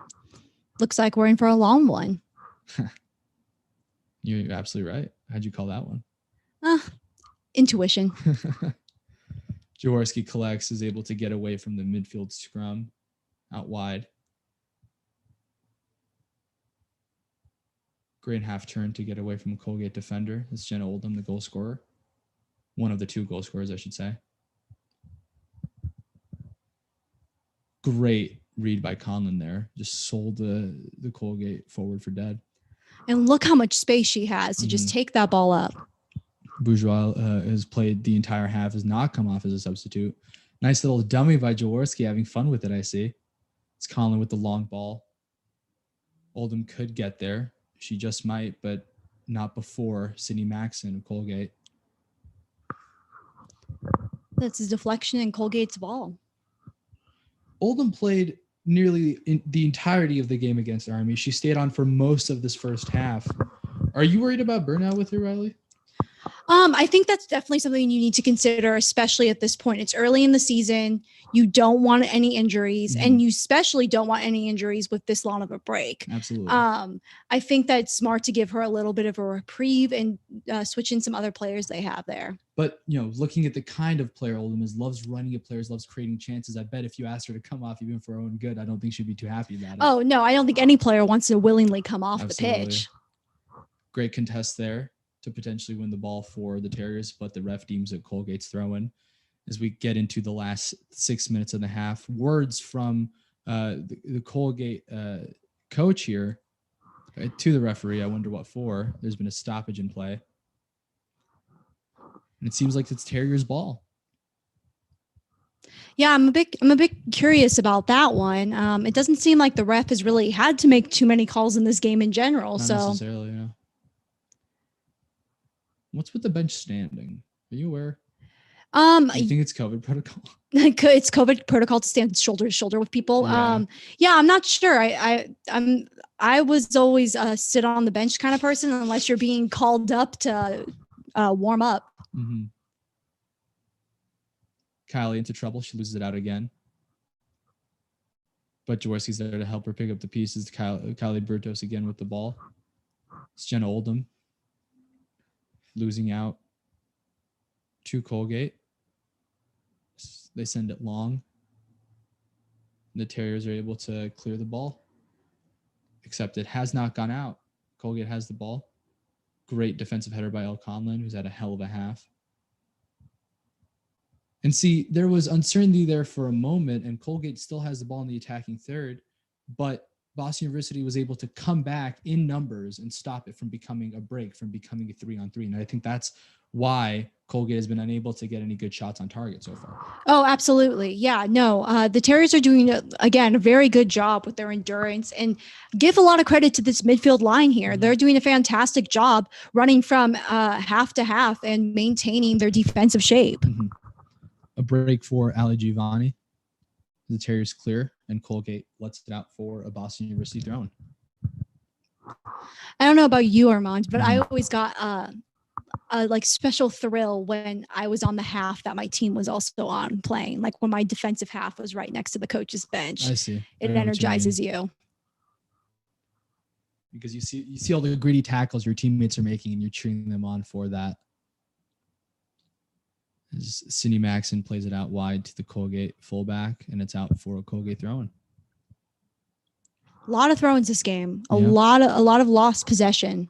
Looks like we're in for a long one. You're absolutely right. How'd you call that one? Intuition. Jaworski collects, is able to get away from the midfield scrum out wide. Great half turn to get away from a Colgate defender. It's Jenna Oldham, the goal scorer. One of the two goal scorers, I should say. Great read by Conlon there. Just sold the Colgate forward for dead. And look how much space she has to just take that ball up. Bourgeois has played the entire half, has not come off as a substitute. Nice little dummy by Jaworski, having fun with it, I see. It's Conlon with the long ball. Oldham could get there. She just might, but not before Sydney Maxon of Colgate. That's his deflection and Colgate's ball. Oldham played nearly the entirety of the game against Army. She stayed on for most of this first half. Are you worried about burnout with her, Riley? I think that's definitely something you need to consider, especially at this point. It's early in the season. You don't want any injuries, and you especially don't want any injuries with this long of a break. Absolutely. I think that's smart to give her a little bit of a reprieve and switch in some other players they have there. But, looking at the kind of player Oldham is, loves running at players, loves creating chances. I bet if you asked her to come off even for her own good, I don't think she'd be too happy about it. Oh, no, I don't think any player wants to willingly come off the pitch. Great contest there to potentially win the ball for the Terriers, but the ref deems it Colgate's throw-in. As we get into the last 6 minutes of the half, words from the Colgate coach here to the referee. I wonder what for. There's been a stoppage in play. And it seems like it's Terriers' ball. Yeah, I'm a bit curious about that one. It doesn't seem like the ref has really had to make too many calls in this game in general. Not necessarily, yeah. What's with the bench standing? Are you aware? Do you think it's COVID protocol? It's COVID protocol to stand shoulder to shoulder with people. Yeah, I'm not sure. I was always a sit on the bench kind of person, unless you're being called up to warm up. Mm-hmm. Kylie into trouble. She loses it out again. But Jaworski's there to help her pick up the pieces. Kylie Bertos again with the ball. It's Jenna Oldham losing out to Colgate. They send it long. The Terriers are able to clear the ball, except it has not gone out. Colgate has the ball. Great defensive header by Elle Conlon, who's had a hell of a half. And see, there was uncertainty there for a moment, and Colgate still has the ball in the attacking third, but Boston University was able to come back in numbers and stop it from becoming a break, from becoming a 3-on-3. And I think that's why Colgate has been unable to get any good shots on target so far. Oh, absolutely. Yeah, no, the Terriers are doing, again, a very good job with their endurance, and give a lot of credit to this midfield line here. Mm-hmm. They're doing a fantastic job running from half to half and maintaining their defensive shape. Mm-hmm. A break for Ali Giovanni. The Terriers clear, and Colgate lets it out for a Boston University throw-in. I don't know about you, Armand, but I always got a like special thrill when I was on the half that my team was also on playing. Like when my defensive half was right next to the coach's bench. I see. It energizes you. Because you see all the gritty tackles your teammates are making, and you're cheering them on for that. As Cindy Maxon plays it out wide to the Colgate fullback, and it's out for a Colgate throw-in. A lot of throw-ins this game. A lot of lost possession.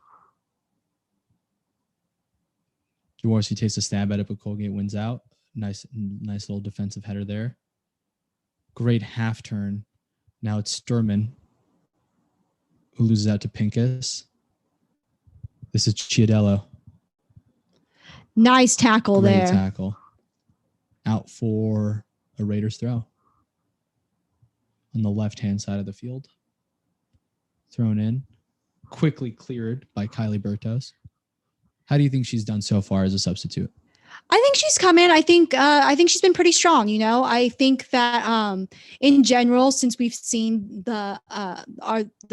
Jaworski takes a stab at it, but Colgate wins out. Nice little defensive header there. Great half turn. Now it's Sturman who loses out to Pincus. This is Chiadello. Nice tackle there. Great tackle. Out for a Raiders throw. On the left-hand side of the field. Thrown in. Quickly cleared by Kylie Bertos. How do you think she's done so far as a substitute? I think she's come in. I think she's been pretty strong. You know, I think that in general, since we've seen the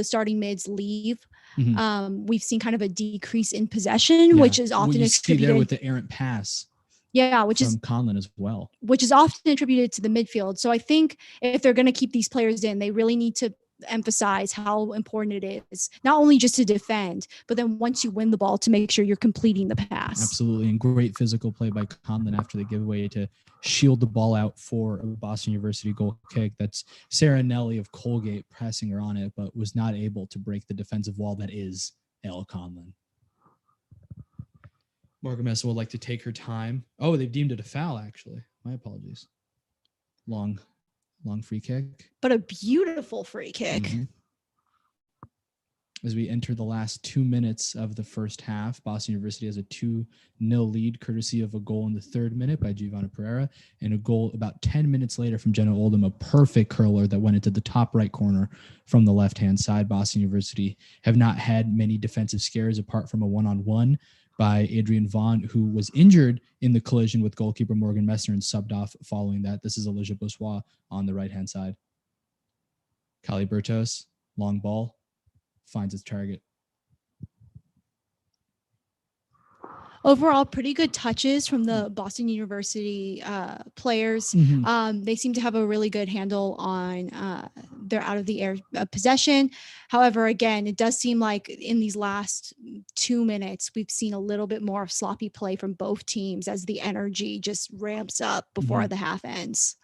starting mids leave, we've seen kind of a decrease in possession, which is often attributed there with the errant pass. Yeah, which from is Conlon as well, which is often attributed to the midfield. So I think if they're going to keep these players in, they really need to emphasize how important it is, not only just to defend, but then once you win the ball, to make sure you're completing the pass. Absolutely. And great physical play by Conlon after the giveaway to shield the ball out for a Boston University goal kick. That's Sarah Nelly of Colgate pressing her on it, but was not able to break the defensive wall that is Elle Conlon. Margamessa would like to take her time. Oh, they've deemed it a foul, actually. My apologies. Long free kick. But a beautiful free kick. Mm-hmm. As we enter the last 2 minutes of the first half, Boston University has a 2-0 lead, courtesy of a goal in the 3rd minute by Giovanna Pereira, and a goal about 10 minutes later from Jenna Oldham, a perfect curler that went into the top right corner from the left-hand side. Boston University have not had many defensive scares apart from a one-on-one by Adrienne Vaughn, who was injured in the collision with goalkeeper Morgan Messner and subbed off following that. This is Alicia Boussois on the right-hand side. Kylie Bertos, long ball, finds its target. Overall, pretty good touches from the Boston University players. Mm-hmm. They seem to have a really good handle on their out of the air possession. However, again, it does seem like in these last 2 minutes, we've seen a little bit more of sloppy play from both teams as the energy just ramps up before the half ends.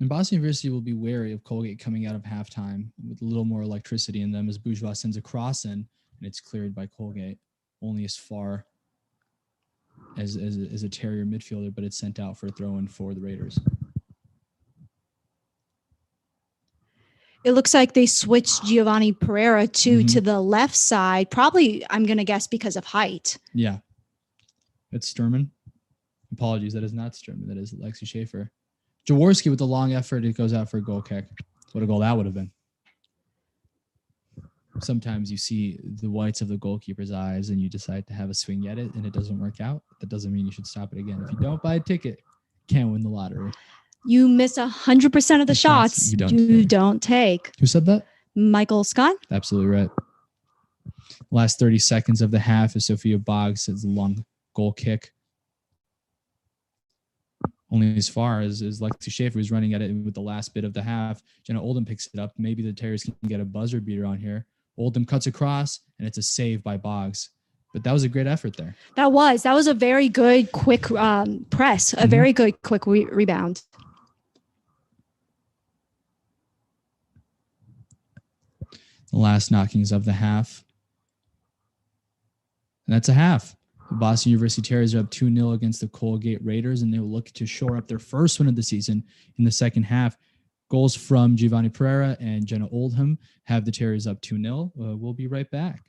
And Boston University will be wary of Colgate coming out of halftime with a little more electricity in them as Bourgeois sends a cross in, and it's cleared by Colgate. Only as far as a Terrier midfielder, but it's sent out for a throw-in for the Raiders. It looks like they switched Giovanni Pereira to the left side, probably, I'm going to guess, because of height. Yeah. It's Sturman. Apologies, that is not Sturman. That is Lexi Schaefer. Jaworski with the long effort, it goes out for a goal kick. What a goal that would have been. sometimes you see the whites of the goalkeeper's eyes and you decide to have a swing at it and it doesn't work out. That doesn't mean you should stop it again. If you don't buy a ticket, can't win the lottery. You miss 100% of the shots you don't take. Who said that? Michael Scott. Absolutely right. Last 30 seconds of the half is Sophia Boggs' long goal kick. Only as far as Lexi Schaefer was running at it with the last bit of the half. Jenna Oldham picks it up. Maybe the Terriers can get a buzzer beater on here. Oldham cuts across, and it's a save by Boggs. But that was a great effort there. That was a very good, quick press, a very good, quick rebound. The last knockings of the half. And that's a half. The Boston University Terriers are up 2-0 against the Colgate Raiders, and they will look to shore up their first win of the season in the second half. Goals from Giovanni Pereira and Jenna Oldham have the Terriers up 2-0. We'll be right back.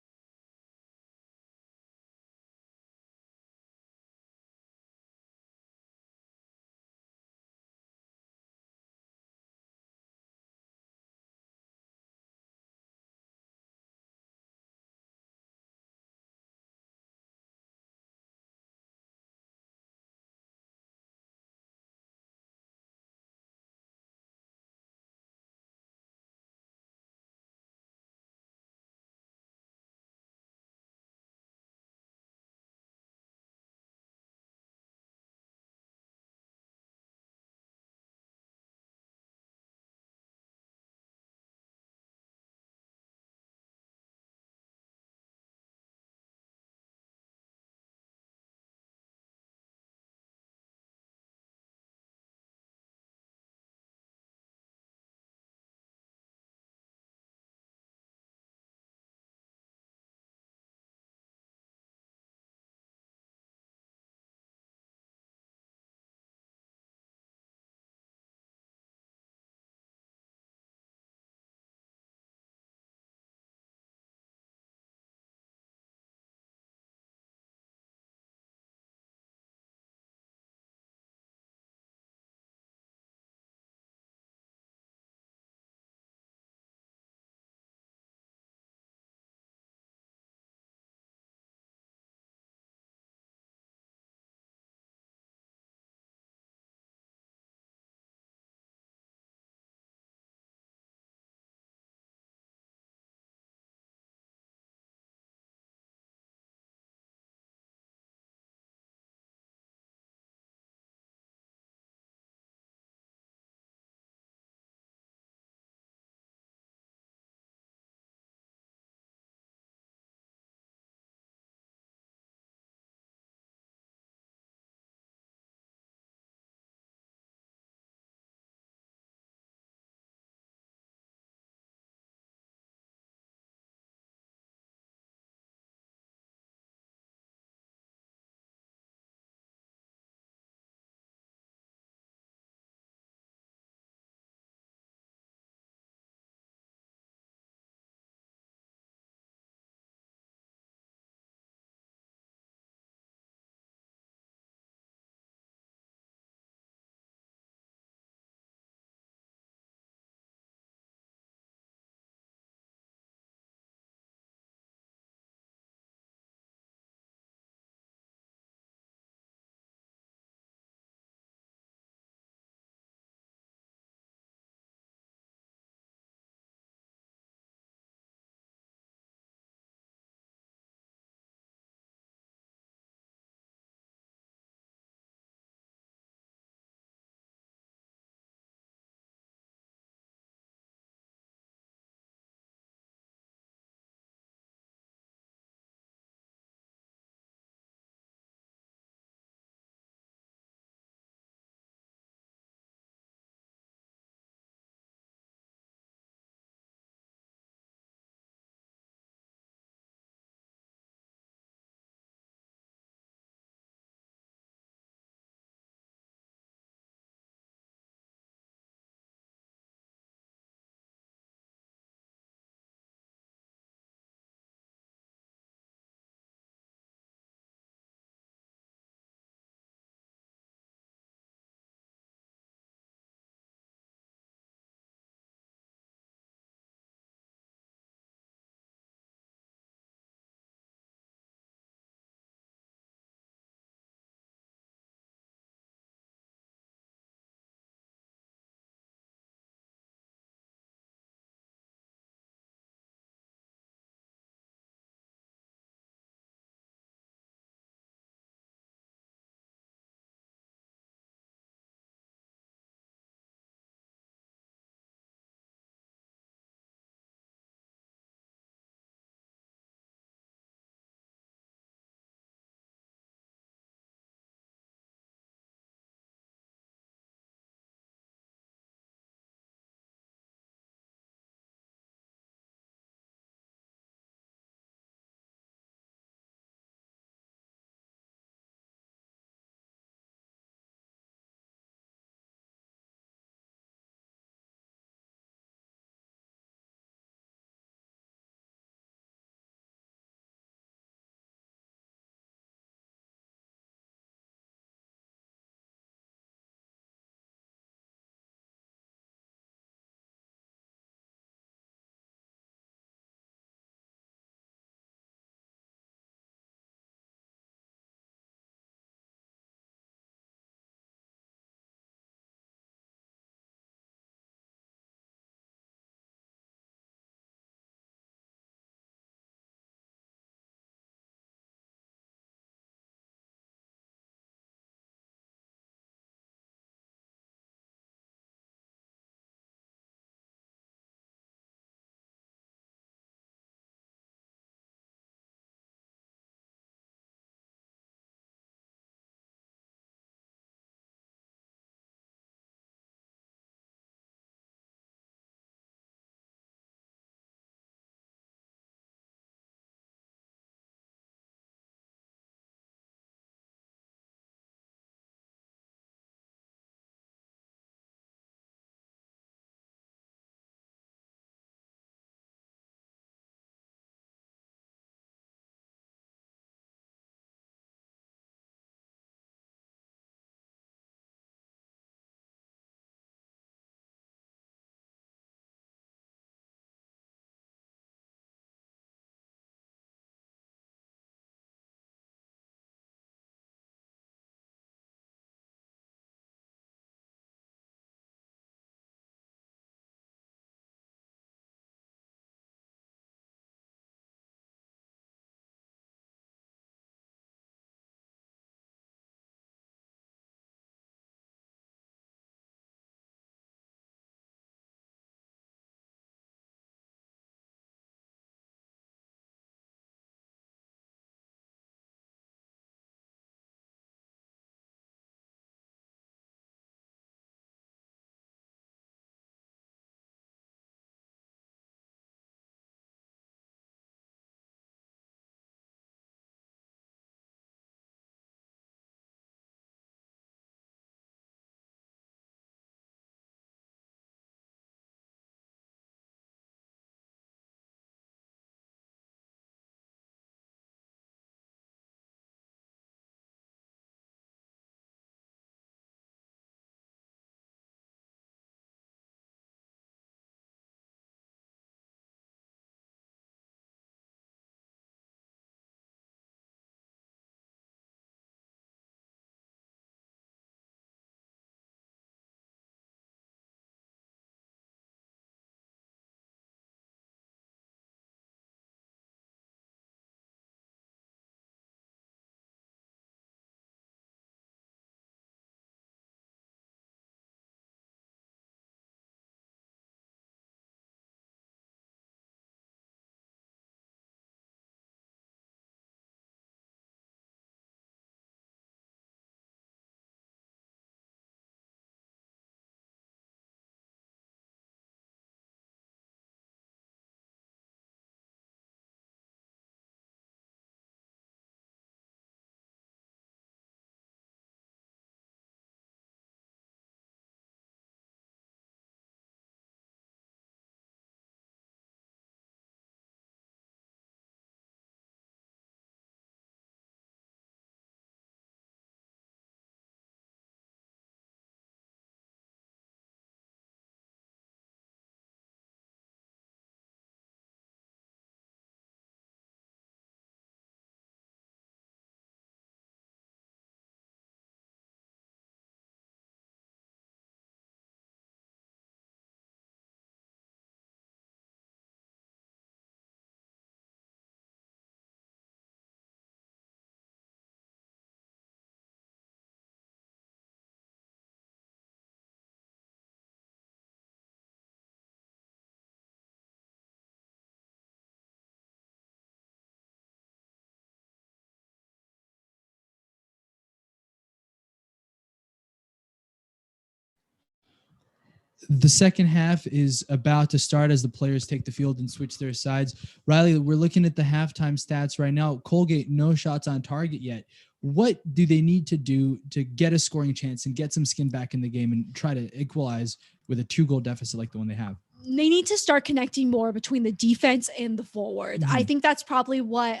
The second half is about to start as the players take the field and switch their sides. Riley, we're looking at the halftime stats right now. Colgate, no shots on target yet. What do they need to do to get a scoring chance and get some skin back in the game and try to equalize with a 2-goal deficit like the one they have? They need to start connecting more between the defense and the forward. I think that's probably what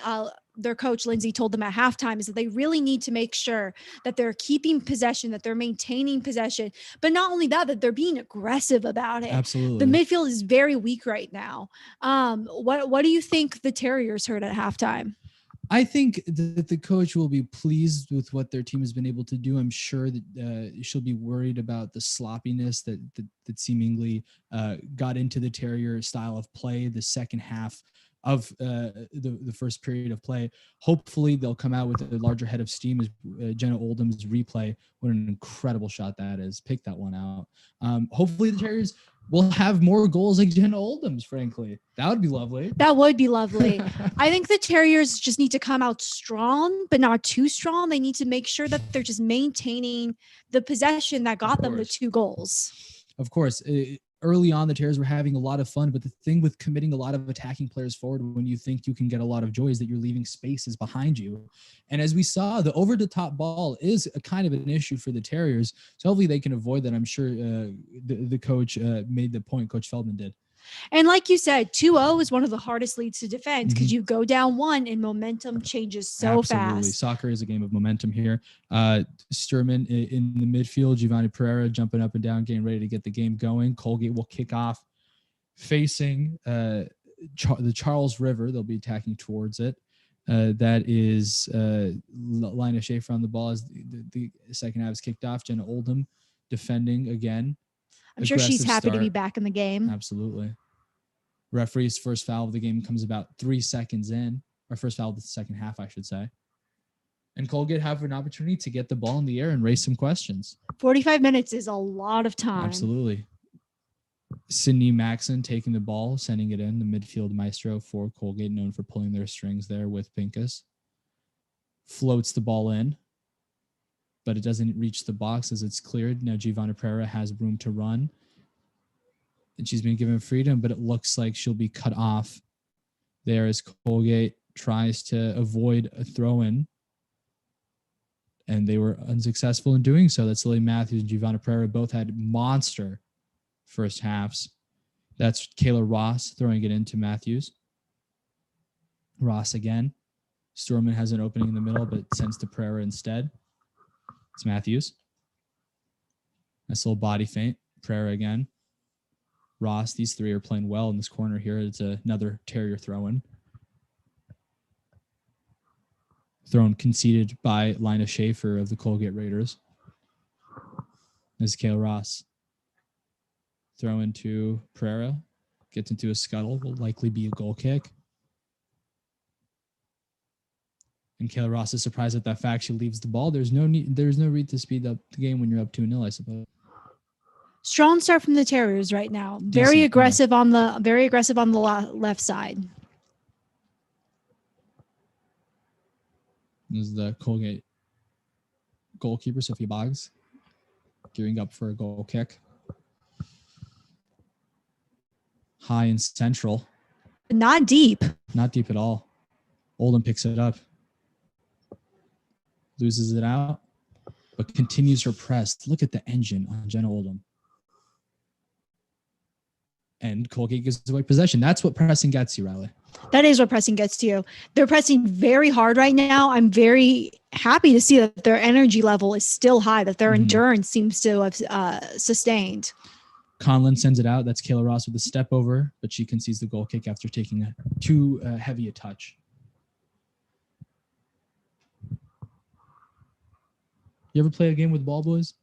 their coach Lindsay told them at halftime, is that they really need to make sure that they're keeping possession, that they're maintaining possession, but not only that, that they're being aggressive about it. Absolutely. The midfield is very weak right now. What do you think the Terriers heard at halftime? I think that the coach will be pleased with what their team has been able to do. I'm sure that she'll be worried about the sloppiness that seemingly got into the Terrier style of play the second half of the first period of play. Hopefully they'll come out with a larger head of steam as Jenna Oldham's replay. What an incredible shot that is. Pick that one out. Hopefully the Terriers will have more goals like Jenna Oldham's, frankly. That would be lovely. That would be lovely. I think the Terriers just need to come out strong, but not too strong. They need to make sure that they're just maintaining the possession that got them the 2 goals. Of course. Early on, the Terriers were having a lot of fun, but the thing with committing a lot of attacking players forward when you think you can get a lot of joy is that you're leaving spaces behind you. And as we saw, the over-the-top ball is a kind of an issue for the Terriers. So hopefully they can avoid that. I'm sure the coach made the point, Coach Feldman did. And like you said, 2-0 is one of the hardest leads to defend because you go down 1 and momentum changes so fast. Soccer is a game of momentum here. Sturman in the midfield, Giovanni Pereira jumping up and down, getting ready to get the game going. Colgate will kick off facing the Charles River. They'll be attacking towards it. That is Lina Schaefer on the ball as the second half is kicked off. Jenna Oldham defending again. I'm sure she's happy to be back in the game. Absolutely. Referee's first foul of the game comes about 3 seconds in, or first foul of the second half, I should say. And Colgate have an opportunity to get the ball in the air and raise some questions. 45 minutes is a lot of time. Absolutely. Sydney Maxon taking the ball, sending it in, the midfield maestro for Colgate, known for pulling their strings there with Pincus. Floats the ball in, but it doesn't reach the box as it's cleared. Now Giovanna Pereira has room to run, and she's been given freedom, but it looks like she'll be cut off there as Colgate tries to avoid a throw-in, and they were unsuccessful in doing so. That's Lily Matthews and Giovanna Pereira both had monster first halves. That's Kayla Ross throwing it into Matthews. Ross again. Storman has an opening in the middle, but sends to Pereira instead. It's Matthews. Nice little body feint. Pereira again. Ross, these three are playing well in this corner here. It's another Terrier throw-in. Thrown conceded by Lina Schaefer of the Colgate Raiders. This is Kayla Ross. Throw into Pereira. Gets into a scuttle. Will likely be a goal kick. And Kayla Ross is surprised at that fact. She leaves the ball. There's no need to speed up the game when you're up 2-0, I suppose. Strong start from the Terriers right now. Very aggressive on the left side. This is the Colgate goalkeeper, Sophia Boggs, gearing up for a goal kick. High and central. Not deep. Not deep at all. Oldham picks it up. Loses it out, but continues her press. Look at the engine on Jenna Oldham. And Colgate gives away possession. That's what pressing gets you, Riley. That is what pressing gets you. They're pressing very hard right now. I'm very happy to see that their energy level is still high, that their endurance seems to have sustained. Conlon sends it out. That's Kayla Ross with a step over, but she concedes the goal kick after taking too heavy a touch. You ever play a game with ball boys?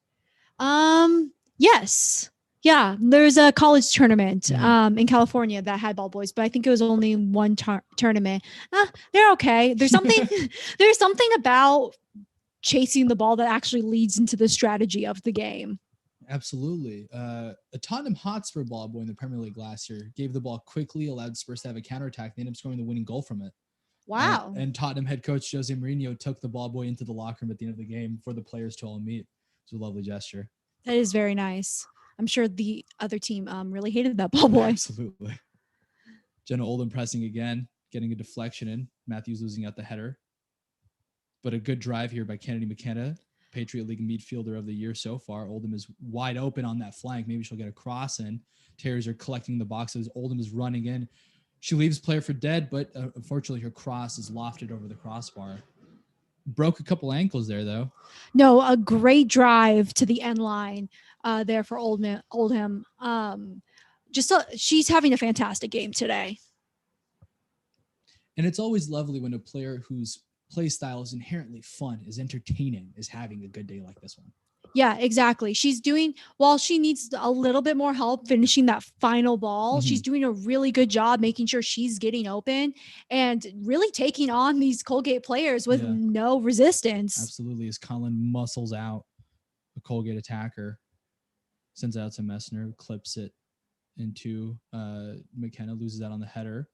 Yes. Yeah, there's a college tournament in California that had ball boys, but I think it was only one tournament. They're okay. There's something about chasing the ball that actually leads into the strategy of the game. Absolutely. A Tottenham Hotspur ball boy in the Premier League last year gave the ball quickly, allowed Spurs to have a counterattack. They ended up scoring the winning goal from it. Wow. And Tottenham head coach Jose Mourinho took the ball boy into the locker room at the end of the game for the players to all meet. It was a lovely gesture. That is very nice. I'm sure the other team really hated that ball boy. Absolutely. Jenna Oldham pressing again, getting a deflection in. Matthews losing out the header. But a good drive here by Kennedy McKenna, Patriot League midfielder of the year so far. Oldham is wide open on that flank. Maybe she'll get a cross in. Terriers are collecting the boxes. Oldham is running in. She leaves player for dead, but unfortunately her cross is lofted over the crossbar. Broke a couple ankles there, though. No, a great drive to the end line there for Oldham. She's having a fantastic game today. And it's always lovely when a player whose play style is inherently fun, is entertaining, is having a good day like this one. Yeah, exactly. She's doing, while she needs a little bit more help finishing that final ball, she's doing a really good job making sure she's getting open and really taking on these Colgate players with no resistance. Absolutely. As Colin muscles out a Colgate attacker, sends it out to Messner, clips it into McKenna, loses out on the header.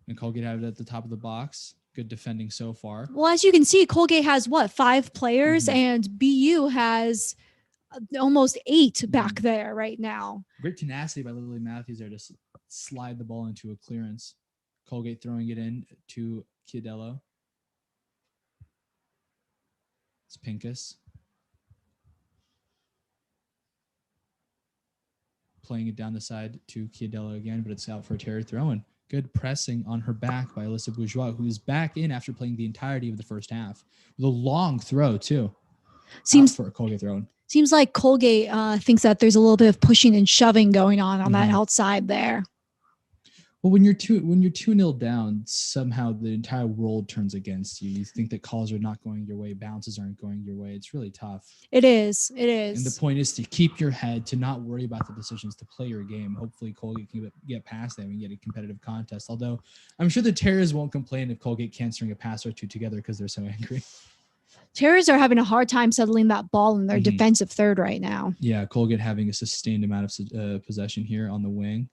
And Colgate have it at the top of the box. Good defending so far. Well, as you can see, Colgate has 5 players and BU has almost 8 back there right now. Great tenacity by Lily Matthews there to slide the ball into a clearance. Colgate throwing it in to Chiadello. It's Pincus. Playing it down the side to Chiadello again, but it's out for a Terry throw-in. Good pressing on her back by Alyssa Bourgeois, who is back in after playing the entirety of the first half. With a long throw, too. Seems for a Colgate throw-in. Seems like Colgate thinks that there's a little bit of pushing and shoving going on that outside there. Well, when you're 2-0 down, somehow the entire world turns against you. You think that calls are not going your way, bounces aren't going your way. It's really tough. It is. It is. And the point is to keep your head, to not worry about the decisions, to play your game. Hopefully Colgate can get past that and get a competitive contest. Although I'm sure the Terriers won't complain if Colgate can't string a pass or two together because they're so angry. Terriers are having a hard time settling that ball in their defensive third right now. Yeah, Colgate having a sustained amount of possession here on the wing.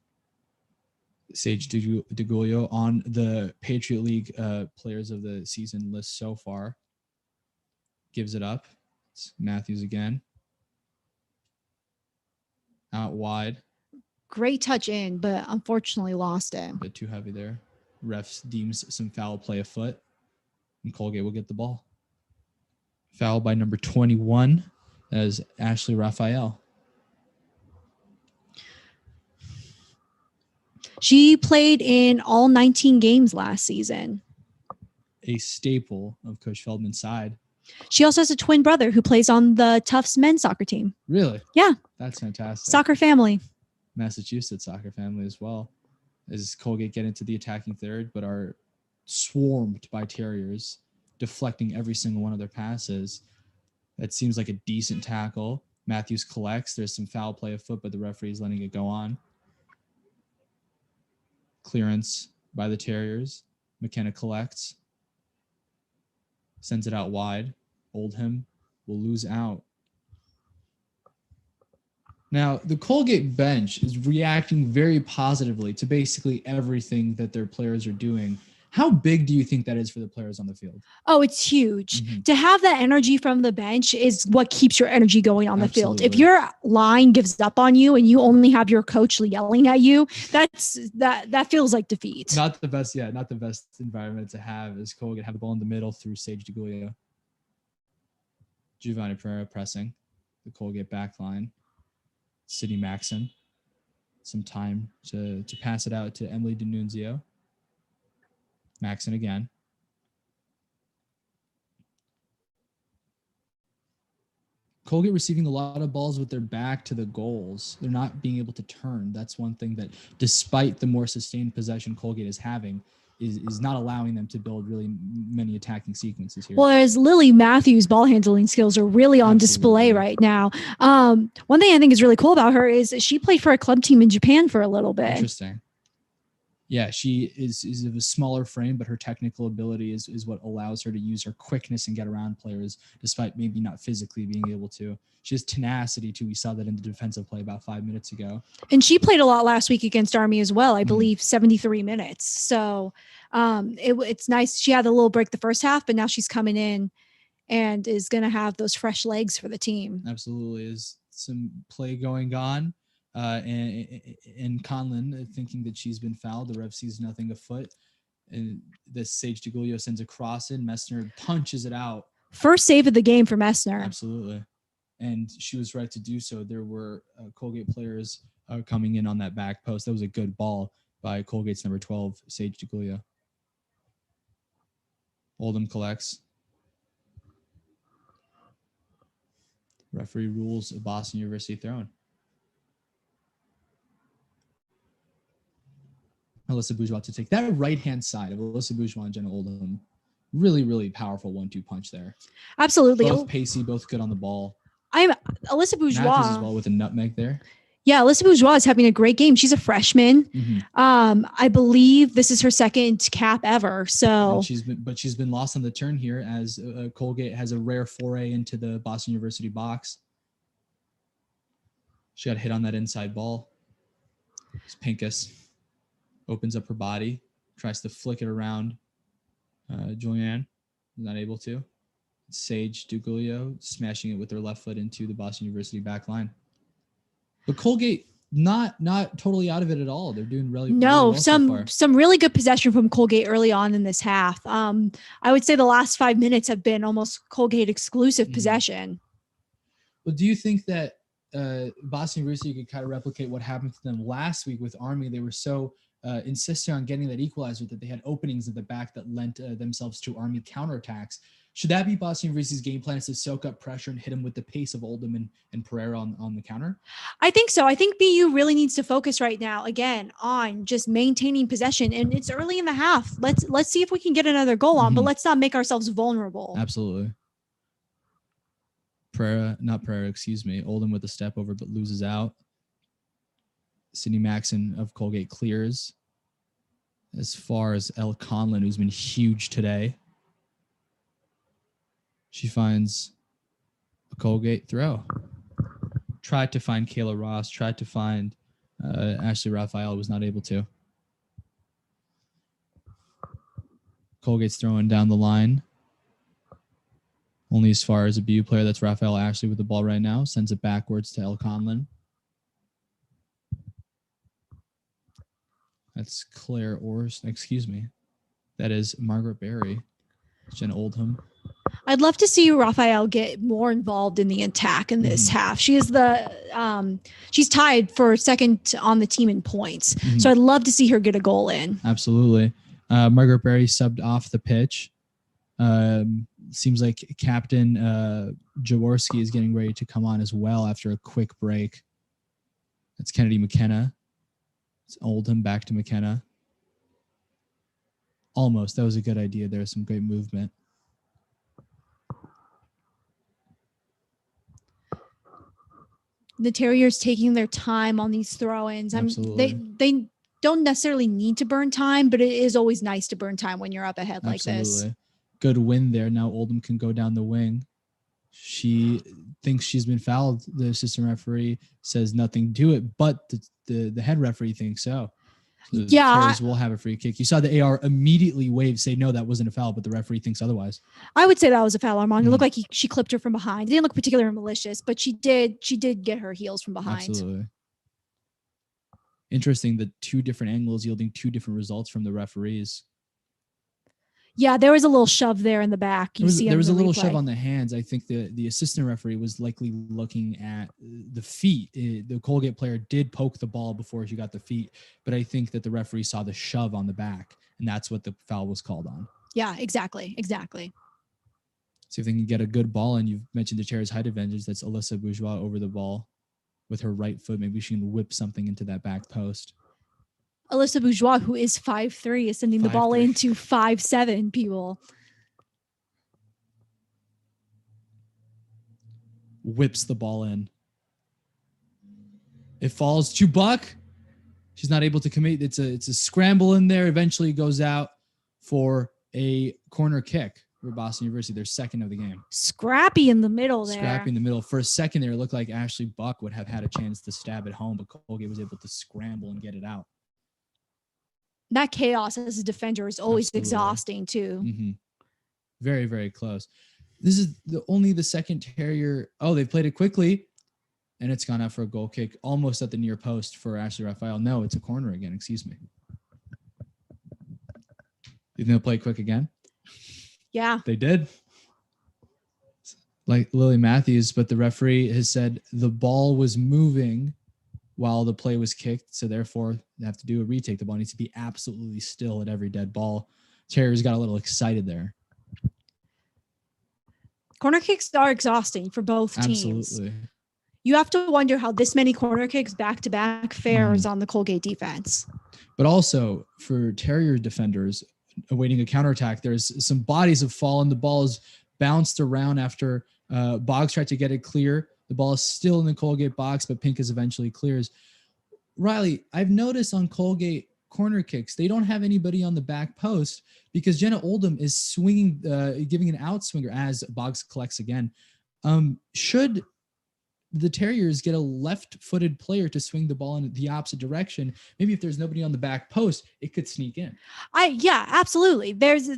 Sage DeGuglio on the Patriot League players of the season list so far. Gives it up. It's Matthews again. Out wide. Great touch in, but unfortunately lost it. A bit too heavy there. Refs deems some foul play afoot, and Colgate will get the ball. Foul by number 21 as Ashley Raphael. She played in all 19 games last season. A staple of Coach Feldman's side. She also has a twin brother who plays on the Tufts men's soccer team. Really? Yeah. That's fantastic. Soccer family. Massachusetts soccer family as well. As Colgate get into the attacking third, but are swarmed by Terriers, deflecting every single one of their passes. That seems like a decent tackle. Matthews collects. There's some foul play afoot, but the referee is letting it go on. Clearance by the Terriers. McKenna collects. Sends it out wide. Oldham will lose out. Now, the Colgate bench is reacting very positively to basically everything that their players are doing. How big do you think that is for the players on the field? Oh, it's huge. To have that energy from the bench is what keeps your energy going on the field. If your line gives up on you and you only have your coach yelling at you, that feels like defeat. Not the best environment to have is Colgate have the ball in the middle through Sage DeGuglio. Giovanni Pereira pressing the Colgate back line. Sydney Maxon. Some time to pass it out to Emily D'Annunzio. Maxon again. Colgate receiving a lot of balls with their back to the goals. They're not being able to turn. That's one thing that, despite the more sustained possession Colgate is having, is not allowing them to build really many attacking sequences here. Well, as Lily Matthews' ball handling skills are really on display right now. One thing I think is really cool about her is she played for a club team in Japan for a little bit. Interesting. Yeah, she is of a smaller frame, but her technical ability is what allows her to use her quickness and get around players, despite maybe not physically being able to. She has tenacity, too. We saw that in the defensive play about 5 minutes ago. And she played a lot last week against Army as well, I believe 73 minutes. So it's nice. She had a little break the first half, but now she's coming in and is going to have those fresh legs for the team. Absolutely. Is some play going on. And Conlon thinking that she's been fouled. The ref sees nothing afoot. And the Sage DeGulio sends a cross in. Messner punches it out. First save of the game for Messner. Absolutely. And she was right to do so. There were Colgate players coming in on that back post. That was a good ball by Colgate's number 12, Sage DeGulio. Oldham collects. Referee rules a Boston University throw-in. Alyssa Bourgeois to take that right-hand side of Alyssa Bourgeois and Jenna Oldham. Really, really powerful 1-2 punch there. Absolutely. Both pacey, both good on the ball. Alyssa Bourgeois. Matthews as well with a nutmeg there. Yeah, Alyssa Bourgeois is having a great game. She's a freshman. Mm-hmm. I believe this is her second cap ever. So she's been lost on the turn here as Colgate has a rare foray into the Boston University box. She got hit on that inside ball. It's Pincus opens up her body, tries to flick it around. Julianne not able to. Sage DeGulio smashing it with her left foot into the Boston University back line. But Colgate not totally out of it at all. They're doing really well so far. Some really good possession from Colgate early on in this half. I would say the last 5 minutes have been almost Colgate exclusive possession. Well, do you think that Boston University could kind of replicate what happened to them last week with Army? They were so insistent on getting that equalizer that they had openings at the back that lent themselves to Army counterattacks. Should that be Boston University's game plan, is to soak up pressure and hit them with the pace of Oldham and Pereira on the counter? I think so. I think BU really needs to focus right now, again, on just maintaining possession. And it's early in the half. Let's see if we can get another goal on, but let's not make ourselves vulnerable. Absolutely. Oldham with a step over, but loses out. Sydney Maxon of Colgate clears. As far as Elle Conlon, who's been huge today. She finds a Colgate throw. Tried to find Kayla Ross. Tried to find Ashley Raphael. Was not able to. Colgate's throwing down the line. Only as far as a BU player. That's Raphael Ashley with the ball right now. Sends it backwards to Elle Conlon. That's Claire Orst. Excuse me. That is Margaret Berry. Jen Oldham. I'd love to see Raphael get more involved in the attack in this half. She is she's tied for second on the team in points. So I'd love to see her get a goal in. Absolutely. Margaret Berry subbed off the pitch. Seems like Captain Jaworski is getting ready to come on as well after a quick break. That's Kennedy McKenna. It's Oldham back to McKenna. Almost. That was a good idea. There was some great movement. The Terriers taking their time on these throw-ins. They don't necessarily need to burn time, but it is always nice to burn time when you're up ahead like this. Good win there. Now Oldham can go down the wing. She thinks she's been fouled. The assistant referee says nothing to it, but the head referee thinks so. The Terriers will have a free kick. You saw the AR immediately wave, say, no, that wasn't a foul, but the referee thinks otherwise. I would say that was a foul, Armand. It looked like she clipped her from behind. It didn't look particularly malicious, but she did get her heels from behind. Absolutely. Interesting, the two different angles yielding two different results from the referees. Yeah, there was a little shove there in the back. There was a little shove on the hands. I think the assistant referee was likely looking at the feet. The Colgate player did poke the ball before she got the feet, but I think that the referee saw the shove on the back, and that's what the foul was called on. Yeah, exactly. See if they can get a good ball, and you've mentioned the Terriers' height advantage. That's Alyssa Bourgeois over the ball with her right foot. Maybe she can whip something into that back post. Alyssa Bourgeois, who is 5'3", is sending the ball into 5'7", people. Whips the ball in. It falls to Buck. She's not able to commit. It's a scramble in there. Eventually goes out for a corner kick for Boston University. They're second of the game. Scrappy in the middle there. Scrappy in the middle. For a second there, it looked like Ashley Buck would have had a chance to stab it home, but Colgate was able to scramble and get it out. That chaos as a defender is always exhausting too. Very, very close. This is only the second Terrier. Oh, they played it quickly, and it's gone out for a goal kick, almost at the near post for Ashley Raphael. No, it's a corner again. Excuse me. You think they'll play quick again? Yeah. They did. Like Lily Matthews, but the referee has said the ball was moving while the play was kicked, so therefore they have to do a retake. The ball needs to be absolutely still at every dead ball. Terriers got a little excited there. Corner kicks are exhausting for both teams. Absolutely. You have to wonder how this many corner kicks back-to-back fares on the Colgate defense. But also for Terrier defenders awaiting a counterattack, there's some bodies have fallen. The ball is bounced around after Boggs tried to get it clear. The ball is still in the Colgate box, but Pincus eventually clears. Riley, I've noticed on Colgate corner kicks, they don't have anybody on the back post because Jenna Oldham is swinging, giving an outswinger as Boggs collects again. Should the Terriers get a left-footed player to swing the ball in the opposite direction, maybe if there's nobody on the back post, it could sneak in. Yeah, absolutely. There's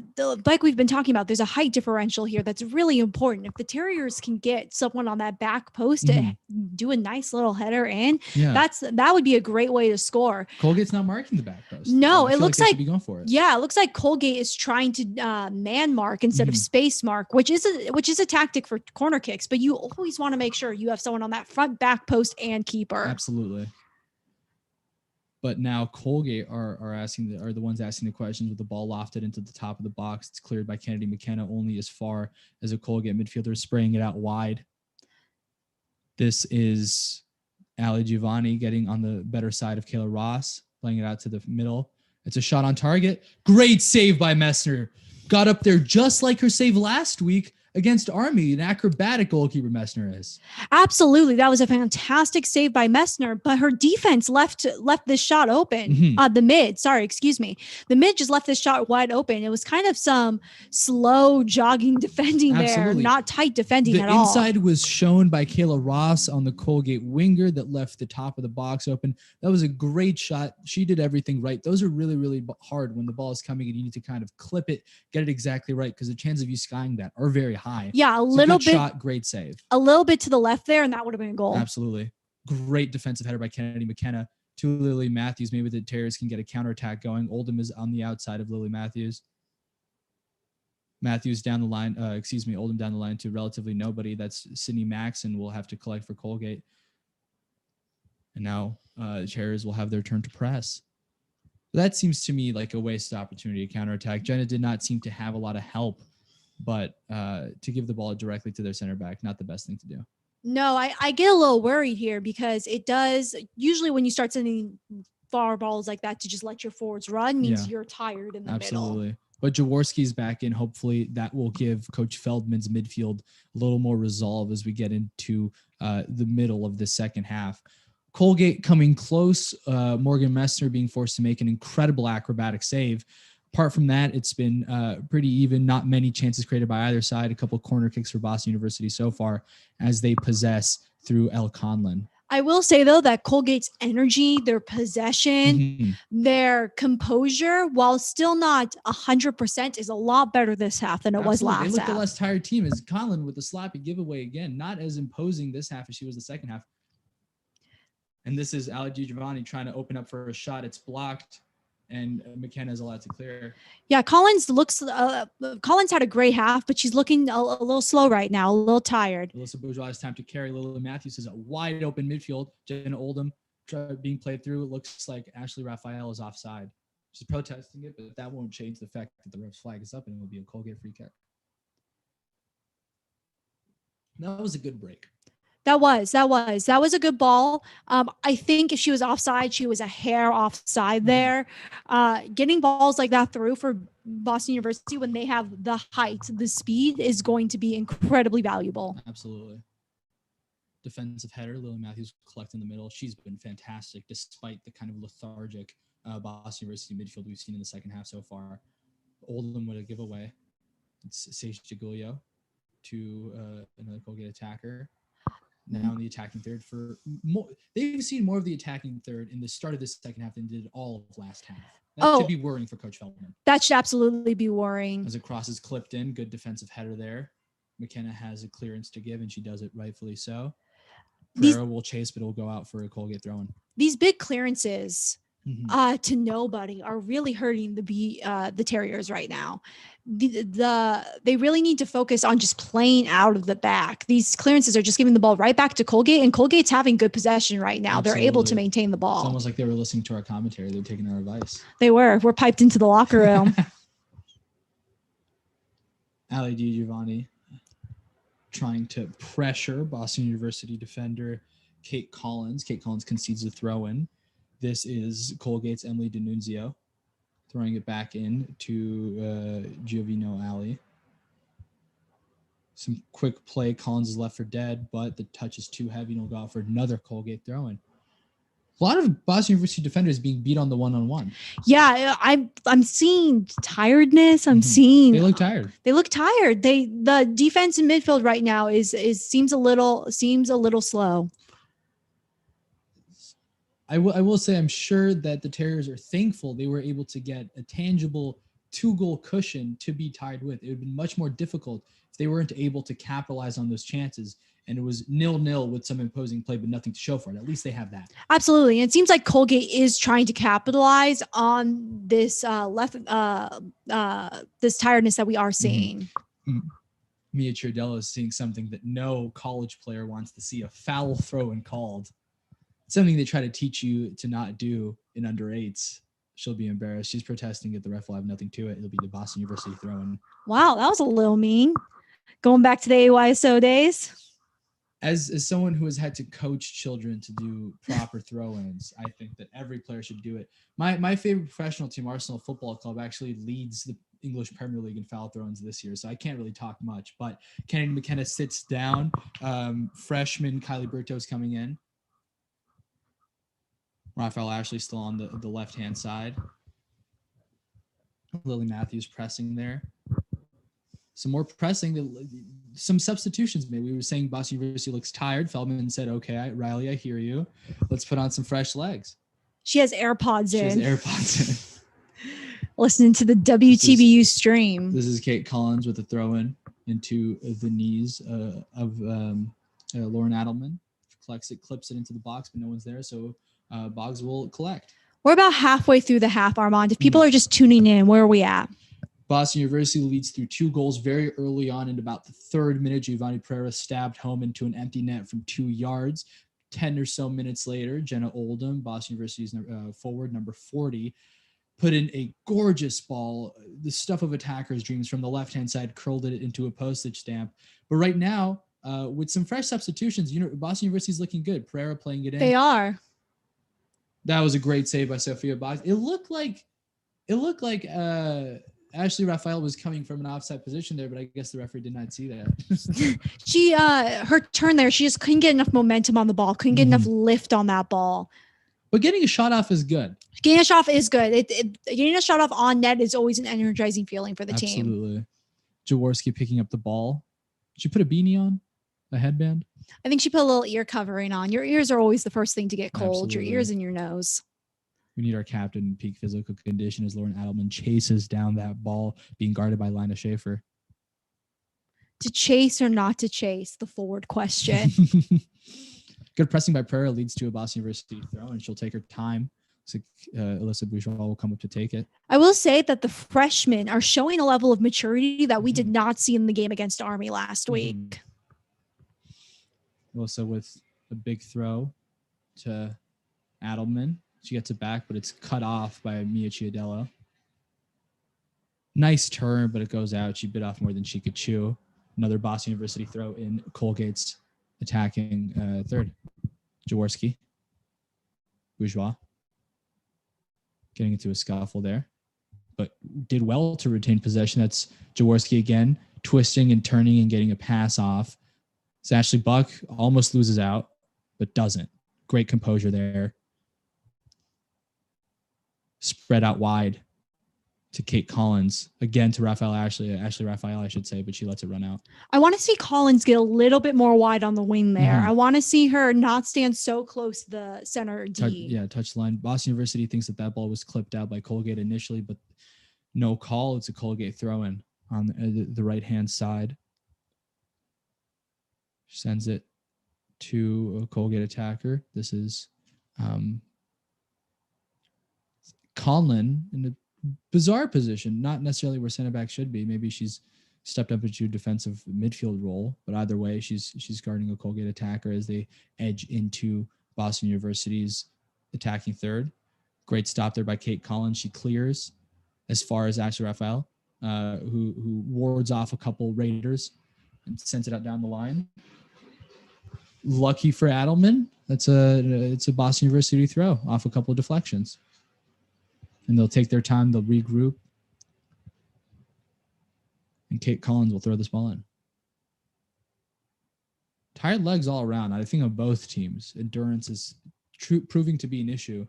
like we've been talking about, there's a height differential here that's really important. If the Terriers can get someone on that back post to do a nice little header in, that would be a great way to score. Colgate's not marking the back post. No, it looks like be going for it. Yeah, it looks like Colgate is trying to man mark instead of space mark, which is a tactic for corner kicks. But you always want to make sure you have someone on that front back post and keeper. Absolutely. But now Colgate are the ones asking the questions with the ball lofted into the top of the box. It's cleared by Kennedy McKenna only as far as a Colgate midfielder spraying it out wide. This is Ali Giovanni getting on the better side of Kayla Ross, playing it out to the middle. It's a shot on target. Great save by Messner. Got up there just like her save last week against Army. An acrobatic goalkeeper Messner is. Absolutely. That was a fantastic save by Messner, but her defense left this shot open. The mid just left this shot wide open. It was kind of some slow jogging defending there, not tight defending at all. The inside was shown by Kayla Ross on the Colgate winger that left the top of the box open. That was a great shot. She did everything right. Those are really, really hard when the ball is coming and you need to kind of clip it, get it exactly right, because the chances of you skying that are very high. Yeah, a little bit shot, great save. A little bit to the left there, and that would have been a goal. Absolutely. Great defensive header by Kennedy McKenna to Lily Matthews. Maybe the Terriers can get a counterattack going. Oldham is on the outside of Lily Matthews. Matthews down the line, Oldham down the line to relatively nobody. That's Sydney Max, and will have to collect for Colgate. And now the Terriers will have their turn to press. That seems to me like a wasted opportunity to counterattack. Jenna did not seem to have a lot of help, but to give the ball directly to their center back, not the best thing to do. No, I get a little worried here because it does usually when you start sending far balls like that to just let your forwards run means you're tired in the middle. Absolutely. But Jaworski's back in. Hopefully that will give Coach Feldman's midfield a little more resolve as we get into the middle of the second half. Colgate coming close. Morgan Messner being forced to make an incredible acrobatic save. Apart from that, it's been pretty even. Not many chances created by either side. A couple corner kicks for Boston University so far as they possess through El Conlon. I will say, though, that Colgate's energy, their possession, their composure, while still not 100%, is a lot better this half than it was last half. They looked a less tired team as Conlon with the sloppy giveaway again. Not as imposing this half as she was the second half. And this is Ali Giovanni trying to open up for a shot. It's blocked. And McKenna is allowed to clear. Yeah, Collins had a great half, but she's looking a little slow right now, a little tired. Alyssa Bourgeois has time to carry. Lily Matthews is a wide open midfield. Jenna Oldham being played through. It looks like Ashley Raphael is offside. She's protesting it, but that won't change the fact that the ref's flag is up and it will be a Colgate free kick. That was a good break. That was a good ball. I think if she was offside, she was a hair offside there. Getting balls like that through for Boston University when they have the height, the speed is going to be incredibly valuable. Absolutely. Defensive header, Lily Matthews collect in the middle. She's been fantastic despite the kind of lethargic Boston University midfield we've seen in the second half so far. Oldham with a giveaway. It's Sage Giglio to another Colgate attacker. Now in the attacking third for more. They've seen more of the attacking third in the start of this second half than did all of last half. That should be worrying for Coach Feldman. That should absolutely be worrying. As a cross is clipped in, good defensive header there. McKenna has a clearance to give, and she does it rightfully so. These Pereira will chase, but it'll go out for a Colgate throw-in. these big clearances to nobody are really hurting the Terriers right now. They really need to focus on just playing out of the back. These clearances are just giving the ball right back to Colgate, and Colgate's having good possession right now. Absolutely. They're able to maintain the ball. It's almost like they were listening to our commentary. They were taking our advice. We're piped into the locker room. Ali Giovanni trying to pressure Boston University defender Kate Collins. Kate Collins concedes a throw-in. This is Colgate's Emily D'Annunzio throwing it back in to Giovino Ali. Some quick play. Collins is left for dead, but the touch is too heavy and will go out for another Colgate throw-in. A lot of Boston University defenders being beat on the one-on-one. Yeah, I'm seeing tiredness. I'm seeing they look tired. The defense in midfield right now seems a little slow. I will say I'm sure that the Terriers are thankful they were able to get a tangible 2-goal cushion to be tied with. It would have been much more difficult if they weren't able to capitalize on those chances. And it was 0-0 with some imposing play, but nothing to show for it. At least they have that. Absolutely. And it seems like Colgate is trying to capitalize on this this tiredness that we are seeing. Mia Chiardello is seeing something that no college player wants to see, a foul throw-in called. It's something they try to teach you to not do in under 8s. She'll be embarrassed. She's protesting it. The ref will have nothing to it. It'll be the Boston University throw-in. Wow, that was a little mean. Going back to the AYSO days. As someone who has had to coach children to do proper throw-ins, I think that every player should do it. My favorite professional team, Arsenal Football Club, actually leads the English Premier League in foul throw-ins this year, so I can't really talk much. But Kennedy McKenna sits down. Freshman Kylie Bertos coming in. Raphael Ashley still on the left-hand side. Lily Matthews pressing there. Some more pressing, some substitutions made. We were saying Boston University looks tired. Feldman said, okay, Riley, I hear you. Let's put on some fresh legs. She has AirPods in. in. Listening to the WTBU stream. This is Kate Collins with a throw-in into the knees of Lauren Adelman. Collects it, clips it into the box, but no one's there, so Boggs will collect. We're about halfway through the half, Armand. If people are just tuning in, where are we at? Boston University leads through 2 goals very early on. In about the 3rd minute, Giovanni Pereira stabbed home into an empty net from 2 yards. 10 or so minutes later, Jenna Oldham, Boston University's forward, number 40, put in a gorgeous ball, the stuff of attackers' dreams from the left-hand side, curled it into a postage stamp. But right now, with some fresh substitutions, Boston University's looking good. Pereira playing it in. They are. That was a great save by Sophia Boggs. It looked like Ashley Raphael was coming from an offside position there, but I guess the referee did not see that. She, her turn there, she just couldn't get enough momentum on the ball, couldn't get enough lift on that ball. But getting a shot off is good. Getting a shot off is good. Getting a shot off on net is always an energizing feeling for the team. Absolutely. Jaworski picking up the ball. Did she put a beanie on? A headband? I think she put a little ear covering on. Your ears are always the first thing to get cold. Absolutely. Your ears and your nose. We need our captain in peak physical condition as Lauren Adelman chases down that ball, being guarded by Lina Schaefer. To chase or not to chase? The forward question. Good pressing by Pereira leads to a Boston University throw, and she'll take her time. So Alyssa Bourgeois will come up to take it. I will say that the freshmen are showing a level of maturity that we did not see in the game against Army last week. Alyssa with a big throw to Adelman. She gets it back, but it's cut off by Mia Chiardello. Nice turn, but it goes out. She bit off more than she could chew. Another Boston University throw in Colgate's attacking third. Jaworski. Bourgeois. Getting into a scuffle there, but did well to retain possession. That's Jaworski again, twisting and turning and getting a pass off. So Ashley Buck almost loses out, but doesn't. Great composure there. Spread out wide to Kate Collins. Again to Ashley Raphael, I should say, but she lets it run out. I want to see Collins get a little bit more wide on the wing there. I want to see her not stand so close to the center D. Touch line. Boston University thinks that ball was clipped out by Colgate initially, but no call. It's a Colgate throw-in on the right-hand side. Sends it to a Colgate attacker. This is Conlon in a bizarre position, not necessarily where center back should be. Maybe she's stepped up into a defensive midfield role, but either way, she's guarding a Colgate attacker as they edge into Boston University's attacking third. Great stop there by Kate Collins. She clears as far as Ashley Raphael, who wards off a couple Raiders and sends it out down the line. Lucky for Adelman, it's a Boston University throw off a couple of deflections. And they'll take their time, they'll regroup. And Kate Collins will throw this ball in. Tired legs all around. I think of both teams. Endurance is proving to be an issue.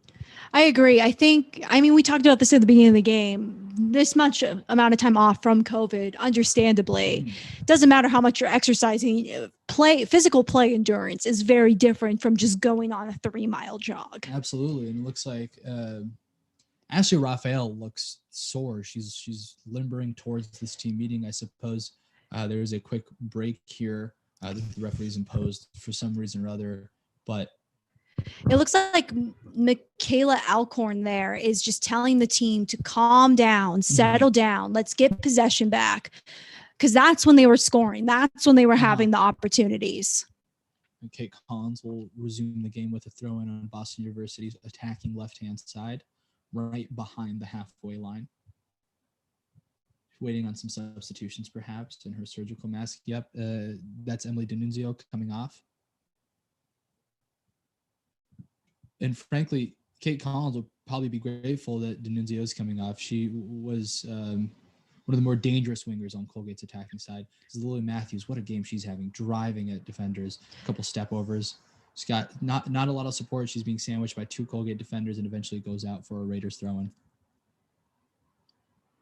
I agree. We talked about this at the beginning of the game. This much amount of time off from COVID, understandably, doesn't matter how much you're exercising. Physical play endurance is very different from just going on a 3-mile jog. Absolutely. And it looks like Ashley Raphael looks sore. She's limbering towards this team meeting, I suppose. There is a quick break here that the referees imposed for some reason or other, but it looks like Michaela Alcorn there is just telling the team to calm down, settle down. Let's get possession back, because that's when they were scoring. That's when they were having the opportunities. And Kate Collins will resume the game with a throw-in on Boston University's attacking left-hand side, right behind the halfway line. Waiting on some substitutions, perhaps, in her surgical mask. Yep, that's Emily D'Annunzio coming off. And frankly, Kate Collins will probably be grateful that D'Annunzio is coming off. She was one of the more dangerous wingers on Colgate's attacking side. This is Lily Matthews. What a game she's having, driving at defenders, a couple step overs. She's got not a lot of support. She's being sandwiched by 2 Colgate defenders and eventually goes out for a Raiders throw-in.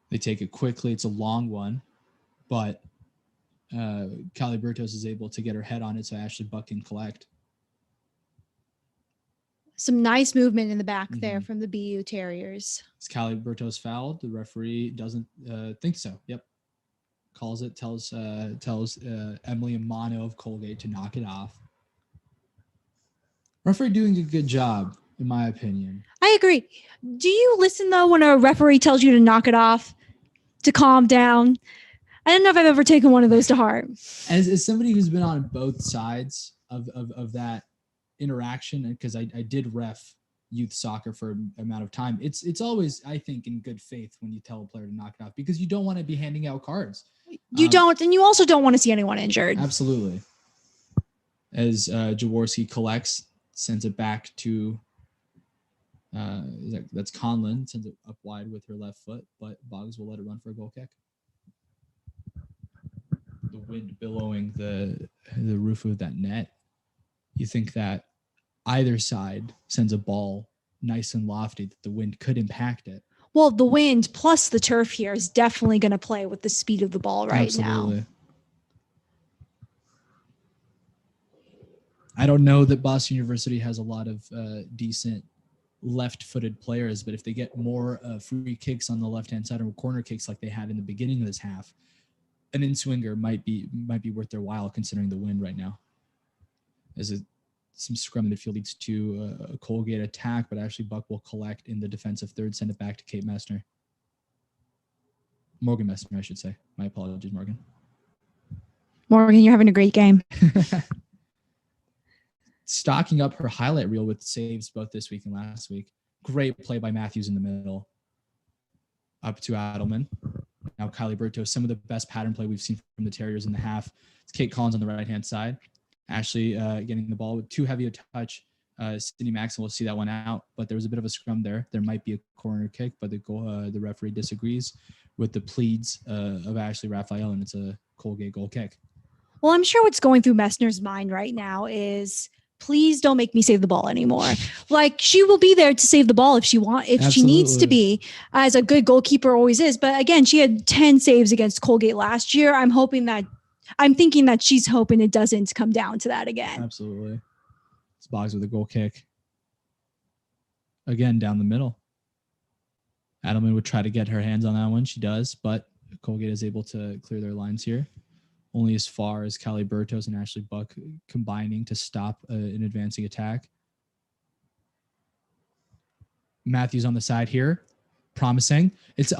They take it quickly. It's a long one, but Kylie Bertos is able to get her head on it so Ashley Buck can collect. Some nice movement in the back there from the BU Terriers. Is Kylie Bertos fouled? The referee doesn't think so. Yep. Calls it, tells Emily Amano of Colgate to knock it off. Referee doing a good job, in my opinion. I agree. Do you listen, though, when a referee tells you to knock it off, to calm down? I don't know if I've ever taken one of those to heart. As somebody who's been on both sides of that interaction, because I did ref youth soccer for an amount of time, it's always, I think, in good faith when you tell a player to knock it off, because you don't want to be handing out cards. You don't, and you also don't want to see anyone injured. Absolutely. As Jaworski collects, sends it back to that's Conlon, sends it up wide with her left foot, but Boggs will let it run for a goal kick. The wind billowing the roof of that net. You think that either side sends a ball nice and lofty that the wind could impact it. Well, the wind plus the turf here is definitely going to play with the speed of the ball Absolutely. now. I don't know that Boston University has a lot of decent left-footed players, but if they get more free kicks on the left-hand side or corner kicks like they had in the beginning of this half, an in-swinger might be worth their while considering the wind right now. Some scrum in the field leads to a Colgate attack, but Ashley Buck will collect in the defensive third, send it back to Kate Messner. Morgan Messner, I should say. My apologies, Morgan. Morgan, you're having a great game. Stocking up her highlight reel with saves both this week and last week. Great play by Matthews in the middle. Up to Adelman. Now Kylie Bertos, some of the best pattern play we've seen from the Terriers in the half. It's Kate Collins on the right-hand side. Ashley getting the ball with too heavy a touch. Sydney Maxwell will see that one out, but there was a bit of a scrum there. There might be a corner kick, but the referee disagrees with the pleads of Ashley Raphael, and it's a Colgate goal kick. Well, I'm sure what's going through Messner's mind right now is, please don't make me save the ball anymore. Like, she will be there to save the ball if Absolutely. she needs to be, as a good goalkeeper always is. But again, she had 10 saves against Colgate last year. I'm thinking that she's hoping it doesn't come down to that again. Absolutely. It's Boggs with a goal kick. Again, down the middle. Adelman would try to get her hands on that one. She does, but Colgate is able to clear their lines here. only as far as Kylie Bertos and Ashley Buck combining to stop an advancing attack. Matthews on the side here, promising. It's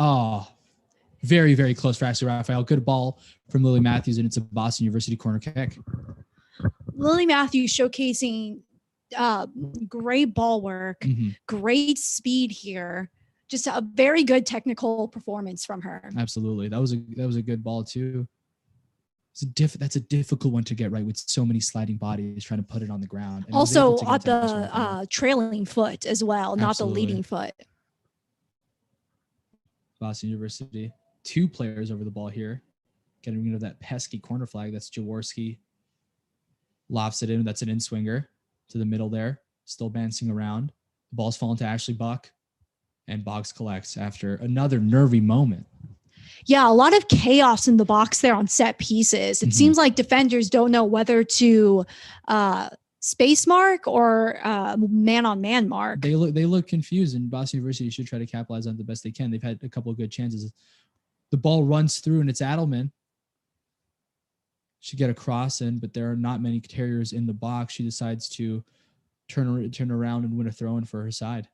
very, very close for Ashley Raphael. Good ball from Lily Matthews, and it's a Boston University corner kick. Lily Matthews showcasing great ball work, great speed here. Just a very good technical performance from her. Absolutely. That was a good ball too. That's a difficult one to get right with so many sliding bodies trying to put it on the ground. And also at the trailing foot as well, not the leading foot. Boston University, 2 players over the ball here. Getting rid of that pesky corner flag. That's Jaworski. Lofts it in. That's an in-swinger to the middle there. Still bouncing around. The ball's falling to Ashley Buck. And Boggs collects after another nervy moment. Yeah, a lot of chaos in the box there on set pieces. It seems like defenders don't know whether to space mark or man-on-man mark. They look confused, and Boston University should try to capitalize on it the best they can. They've had a couple of good chances. The ball runs through, and it's Adelman. Should get a cross in, but there are not many Terriers in the box. She decides to turn around and win a throw-in for her side.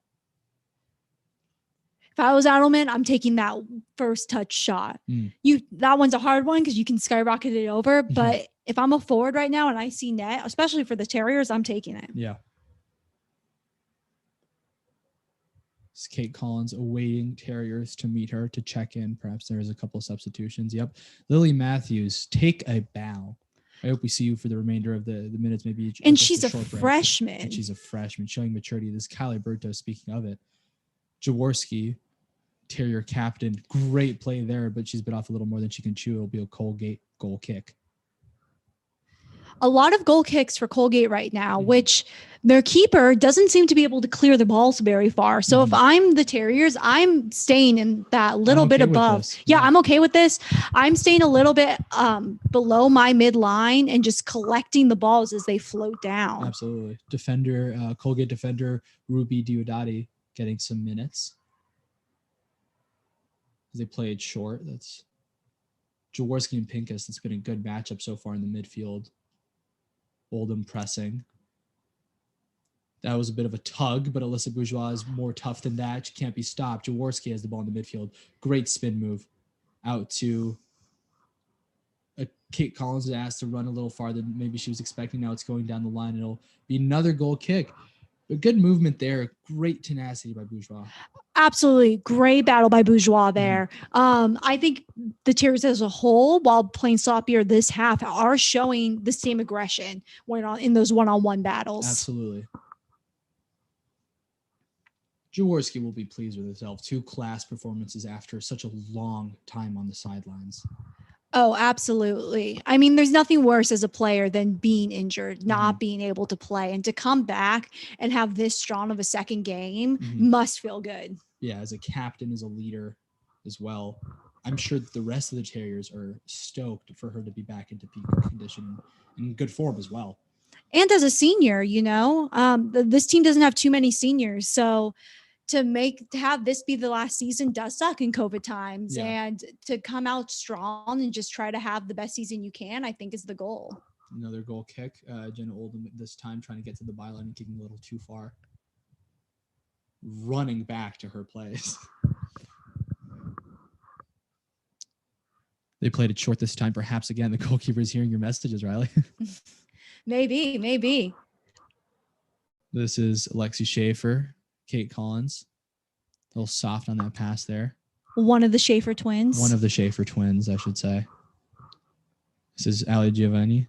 If I was Adelman, I'm taking that first touch shot. That one's a hard one because you can skyrocket it over. But if I'm a forward right now and I see net, especially for the Terriers, I'm taking it. Yeah. It's Kate Collins awaiting Terriers to meet her to check in. Perhaps there's a couple of substitutions. Yep. Lily Matthews, take a bow. I hope we see you for the remainder of the minutes. Maybe. And she's a freshman. And she's a freshman showing maturity. This is Kylie Bertos, speaking of it. Jaworski, Terrier captain, great play there, but she's bit off a little more than she can chew. It'll be a Colgate goal kick. A lot of goal kicks for Colgate right now, which their keeper doesn't seem to be able to clear the balls very far. So if I'm the Terriers, I'm staying in that little bit above. Yeah, I'm okay with this. I'm staying a little bit below my midline and just collecting the balls as they float down. Absolutely. Colgate defender Ruby Diodati getting some minutes. They played short. That's Jaworski and Pincus. It's been a good matchup so far in the midfield. Oldham pressing. That was a bit of a tug, but Alyssa Bourgeois is more tough than that. She can't be stopped. Jaworski has the ball in the midfield. Great spin move. Out to Kate Collins is asked to run a little farther than maybe she was expecting. Now it's going down the line. It'll be another goal kick. But good movement there. Great tenacity by Bourgeois. Absolutely. Great battle by Bourgeois there. I think the Terriers as a whole, while playing sloppier this half, are showing the same aggression when in those one-on-one battles. Absolutely. Jaworski will be pleased with himself. 2 class performances after such a long time on the sidelines. Oh, absolutely. I mean, there's nothing worse as a player than being injured, not being able to play, and to come back and have this strong of a second game must feel good. Yeah, as a captain, as a leader as well. I'm sure that the rest of the Terriers are stoked for her to be back into peak condition and good form as well. And as a senior, this team doesn't have too many seniors. So to have this be the last season does suck in COVID times. Yeah. And to come out strong and just try to have the best season you can, I think is the goal. Another goal kick. Jenna Oldham this time trying to get to the byline and kicking a little too far. Running back to her place. They played it short this time. Perhaps, again, the goalkeeper is hearing your messages, Riley. Maybe. This is Alexi Schaefer, Kate Collins. A little soft on that pass there. One of the Schaefer twins, I should say. This is Ali Giovanni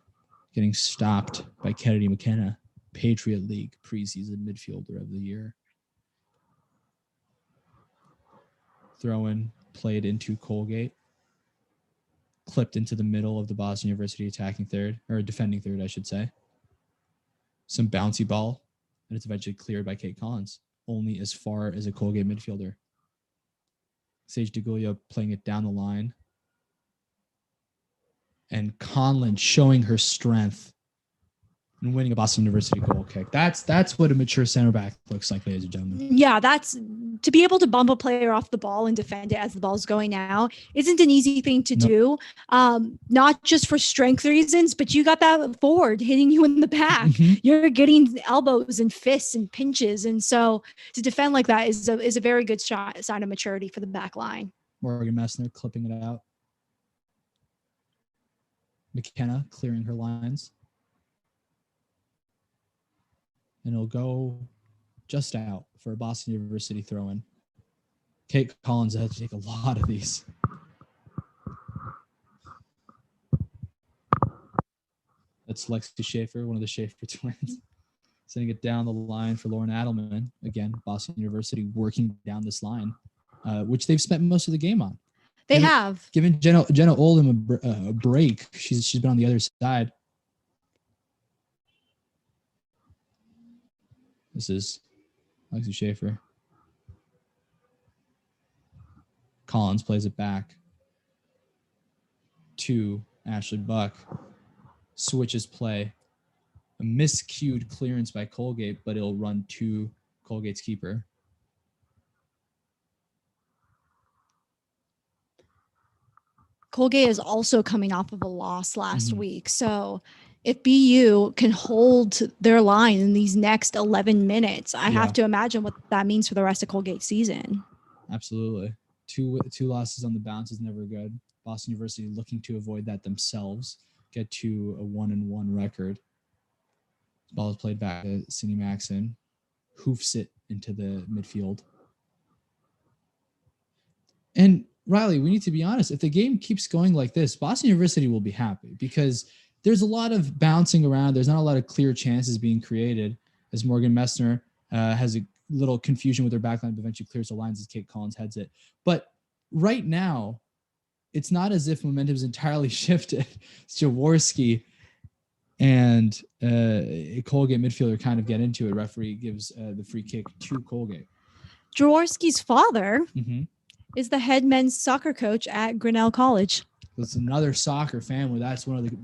getting stopped by Kennedy McKenna, Patriot League preseason midfielder of the year. Throw-in played into Colgate. Clipped into the middle of the Boston University defending third, I should say. Some bouncy ball, and it's eventually cleared by Kate Collins, only as far as a Colgate midfielder. Sage DeGulia playing it down the line. And Conlon showing her strength and winning a Boston University goal kick. That's what a mature center back looks like, ladies and gentlemen. Yeah, that's to be able to bump a player off the ball and defend it as the ball's going out isn't an easy thing to do. Not just for strength reasons, but you got that forward hitting you in the back. You're getting elbows and fists and pinches. And so to defend like that is a very good sign of maturity for the back line. Morgan Messner clipping it out. McKenna clearing her lines. And it'll go just out for a Boston University throw-in. Kate Collins had to take a lot of these. That's Lexi Schaefer, one of the Schaefer twins. Sending it down the line for Lauren Adelman. Again, Boston University working down this line, which they've spent most of the game on. They have. Giving Jenna Oldham a break. She's been on the other side. This is Lexi Schaefer. Collins plays it back to Ashley Buck. Switches play. A miscued clearance by Colgate, but it'll run to Colgate's keeper. Colgate is also coming off of a loss last week. So if BU can hold their line in these next 11 minutes, I have to imagine what that means for the rest of Colgate's season. Absolutely. Two losses on the bounce is never good. Boston University looking to avoid that themselves, get to a 1-1 record. The ball is played back to Cindy Maxon, hoofs it into the midfield. And Riley, we need to be honest. If the game keeps going like this, Boston University will be happy because there's a lot of bouncing around. There's not a lot of clear chances being created as Morgan Messner has a little confusion with her backline, but eventually clears the lines as Kate Collins heads it. But right now, it's not as if momentum's entirely shifted. Jaworski and a Colgate midfielder kind of get into it. Referee gives the free kick to Colgate. Jaworski's father is the head men's soccer coach at Grinnell College. It's another soccer family. That's one of the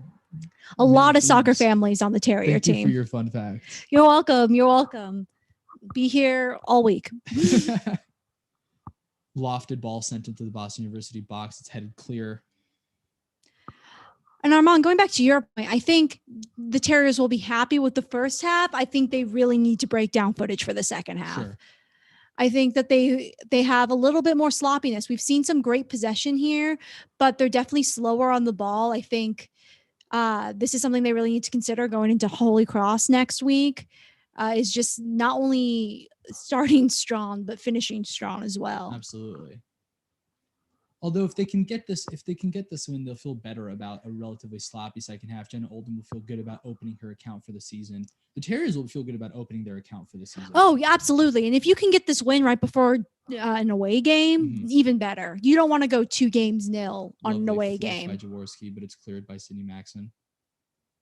a lot of soccer families on the Terrier team. Thank you for your fun facts. You're welcome. You're welcome. Be here all week. Lofted ball sent into the Boston University box. It's headed clear. And Armand, going back to your point, I think the Terriers will be happy with the first half. I think they really need to break down footage for the second half. Sure. I think that they have a little bit more sloppiness. We've seen some great possession here, but they're definitely slower on the ball. I think this is something they really need to consider going into Holy Cross next week. Is just not only starting strong, but finishing strong as well. Absolutely. Although if they can get this win, they'll feel better about a relatively sloppy second half. Jenna Oldham will feel good about opening her account for the season. The Terriers will feel good about opening their account for the season. Oh, absolutely. And if you can get this win right before an away game, even better. You don't want to go 2-0 on an away game. By Jaworski, but it's cleared by Cindy Maxon.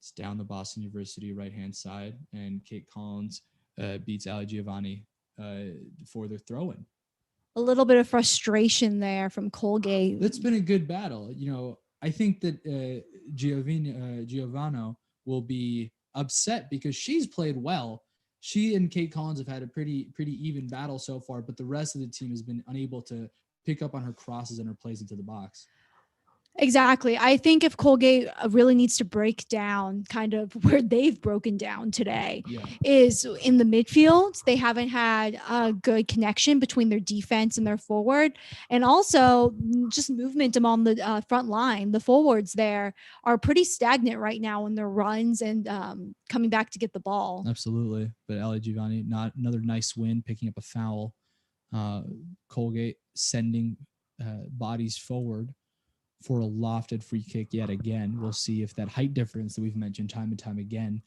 It's down the Boston University right-hand side, and Kate Collins beats Ali Giovanni for their throw-in. A little bit of frustration there from Colgate. That's been a good battle. You know, I think that Giovanno will be upset because she's played well. She and Kate Collins have had a pretty even battle so far, but the rest of the team has been unable to pick up on her crosses and her plays into the box. Exactly. I think if Colgate really needs to break down kind of where they've broken down today is in the midfield. They haven't had a good connection between their defense and their forward, and also just movement among the front line. The forwards there are pretty stagnant right now in their runs and coming back to get the ball. Absolutely. But Ali Giovanni, not another nice win, picking up a foul. Colgate sending bodies forward for a lofted free kick yet again. We'll see if that height difference that we've mentioned time and time again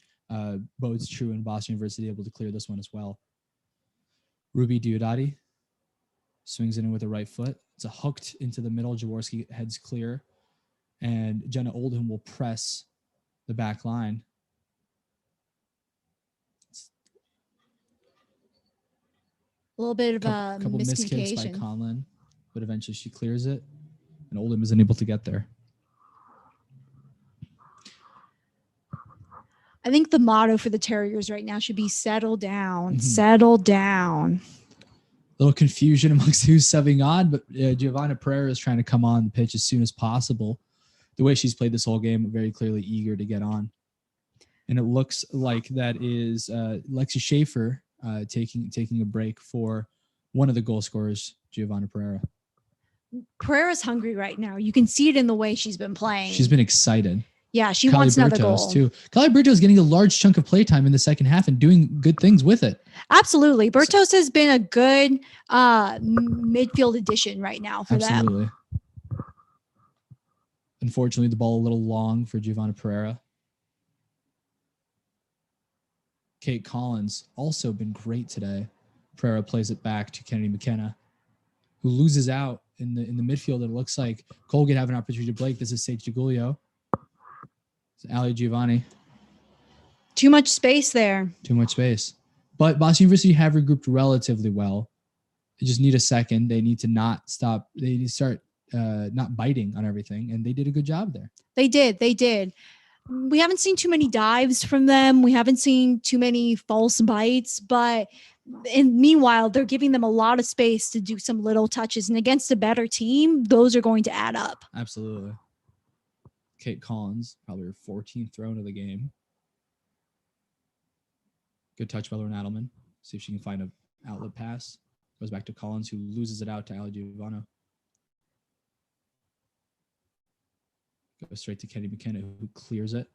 bodes true in Boston University able to clear this one as well. Ruby Diodati swings it in with the right foot. It's a hooked into the middle. Jaworski heads clear. And Jenna Oldham will press the back line. A little bit of a couple miscommunication. Miskicks by Conlon, but eventually she clears it. And Oldham isn't able to get there. I think the motto for the Terriers right now should be settle down, settle down. little confusion amongst who's subbing on, but Giovanna Pereira is trying to come on the pitch as soon as possible. The way she's played this whole game, very clearly eager to get on. And it looks like that is Lexi Schaefer taking a break for one of the goal scorers, Giovanna Pereira. Pereira's hungry right now. You can see it in the way she's been playing. She's been excited. Yeah, she wants another goal too. Kylie Bertos getting a large chunk of playtime in the second half and doing good things with it. Absolutely. Bertos has been a good midfield addition right now for them. Unfortunately, the ball a little long for Giovanna Pereira. Kate Collins also been great today. Pereira plays it back to Kennedy McKenna, who loses out in the midfield. It looks like Colgate have an opportunity to break. This is Sage DeGulio. It's Ali Giovanni. Too much space there. Too much space. But Boston University have regrouped relatively well. They just need a second. They need to not stop. They need to start not biting on everything. And they did a good job there. They did. We haven't seen too many dives from them. We haven't seen too many false bites, but meanwhile, they're giving them a lot of space to do some little touches. And against a better team, those are going to add up. Absolutely. Kate Collins, probably her 14th throw into the game. Good touch by Lauren Adelman. See if she can find an outlet pass. Goes back to Collins, who loses it out to Ali Giovanna. Goes straight to Kenny McKenna, who clears it.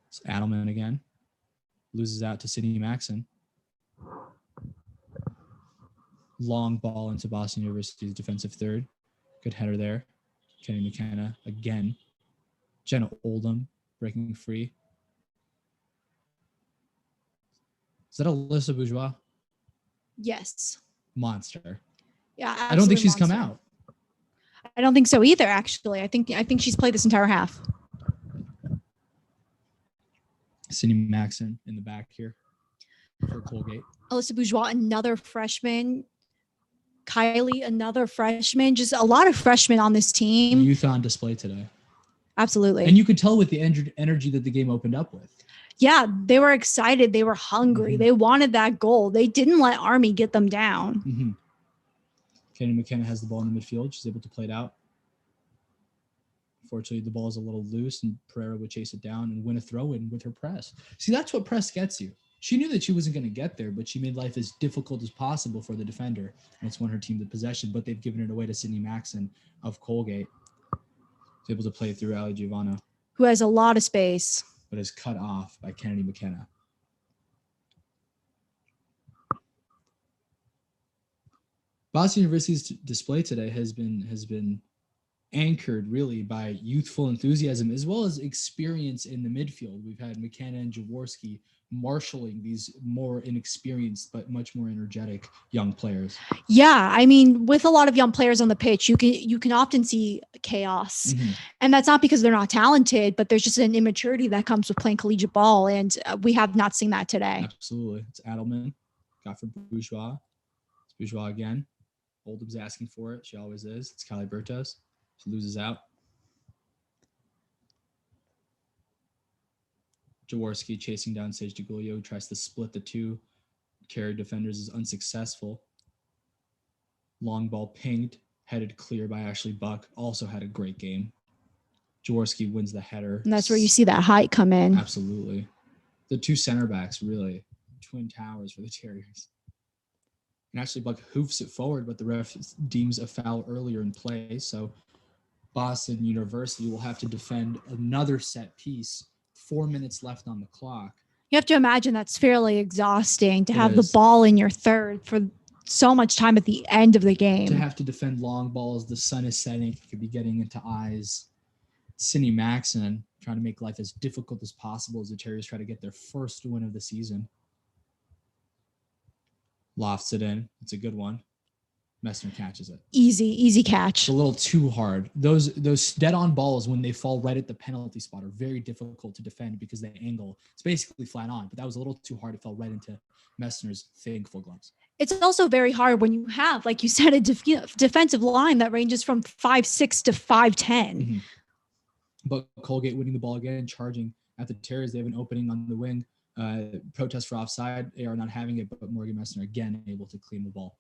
It's Adelman again. Loses out to Sydney Maxon. Long ball into Boston University's defensive third. Good header there. Kenny McKenna again. Jenna Oldham breaking free. Is that Alyssa Bourgeois? Yes. Monster. Yeah, I don't think she's come out. I don't think so either, actually. I think she's played this entire half. Sydney Maxon in the back here for Colgate. Alyssa Bourgeois, another freshman. Kylie, another freshman. Just a lot of freshmen on this team. Youth on display today. Absolutely. And you could tell with the energy that the game opened up with. Yeah, they were excited. They were hungry. Mm-hmm. They wanted that goal. They didn't let Army get them down. Mm-hmm. Kenny McKenna has the ball in the midfield. She's able to play it out. Unfortunately, the ball is a little loose, and Pereira would chase it down and win a throw-in with her press. See, that's what press gets you. She knew that she wasn't going to get there, but she made life as difficult as possible for the defender, and it's won her team the possession, but they've given it away to Sydney Maxon of Colgate. She's able to play through Ali Giovanna, who has a lot of space, but is cut off by Kennedy McKenna. Boston University's display today has been anchored really by youthful enthusiasm as well as experience in the midfield. We've had McKenna and Jaworski marshaling these more inexperienced but much more energetic young players. Yeah, I mean, with a lot of young players on the pitch, you can often see chaos. Mm-hmm. And that's not because they're not talented, but there's just an immaturity that comes with playing collegiate ball, and we have not seen that today. Absolutely. It's Adelman. Got for Bourgeois. It's Bourgeois again. Oldham's asking for it. She always is. It's Kylie Bertos. She loses out. Jaworski chasing down Sage DeGulio, tries to split the two. Carry defenders is unsuccessful. Long ball pinged, headed clear by Ashley Buck. Also had a great game. Jaworski wins the header. And that's where you see that height come in. Absolutely. The two center backs, really. Twin towers for the Terriers. And Ashley Buck hoofs it forward, but the ref deems a foul earlier in play. So Boston University will have to defend another set piece. 4 minutes left on the clock. You have to imagine that's fairly exhausting to have the ball in your third for so much time at the end of the game. To have to defend long balls, the sun is setting, it could be getting into eyes. Sydney Maxon trying to make life as difficult as possible as the Terriers try to get their first win of the season. Lofts it in. It's a good one. Messner catches it. Easy catch. It's a little too hard. Those dead-on balls, when they fall right at the penalty spot, are very difficult to defend because they angle. It's basically flat on, but that was a little too hard. It fell right into Messner's thankful gloves. It's also very hard when you have, like you said, a defensive line that ranges from 5'6" to 5'10". Mm-hmm. But Colgate winning the ball again, charging at the Terriers. They have an opening on the wing. Protest for offside. They are not having it, but Morgan Messner again able to clean the ball.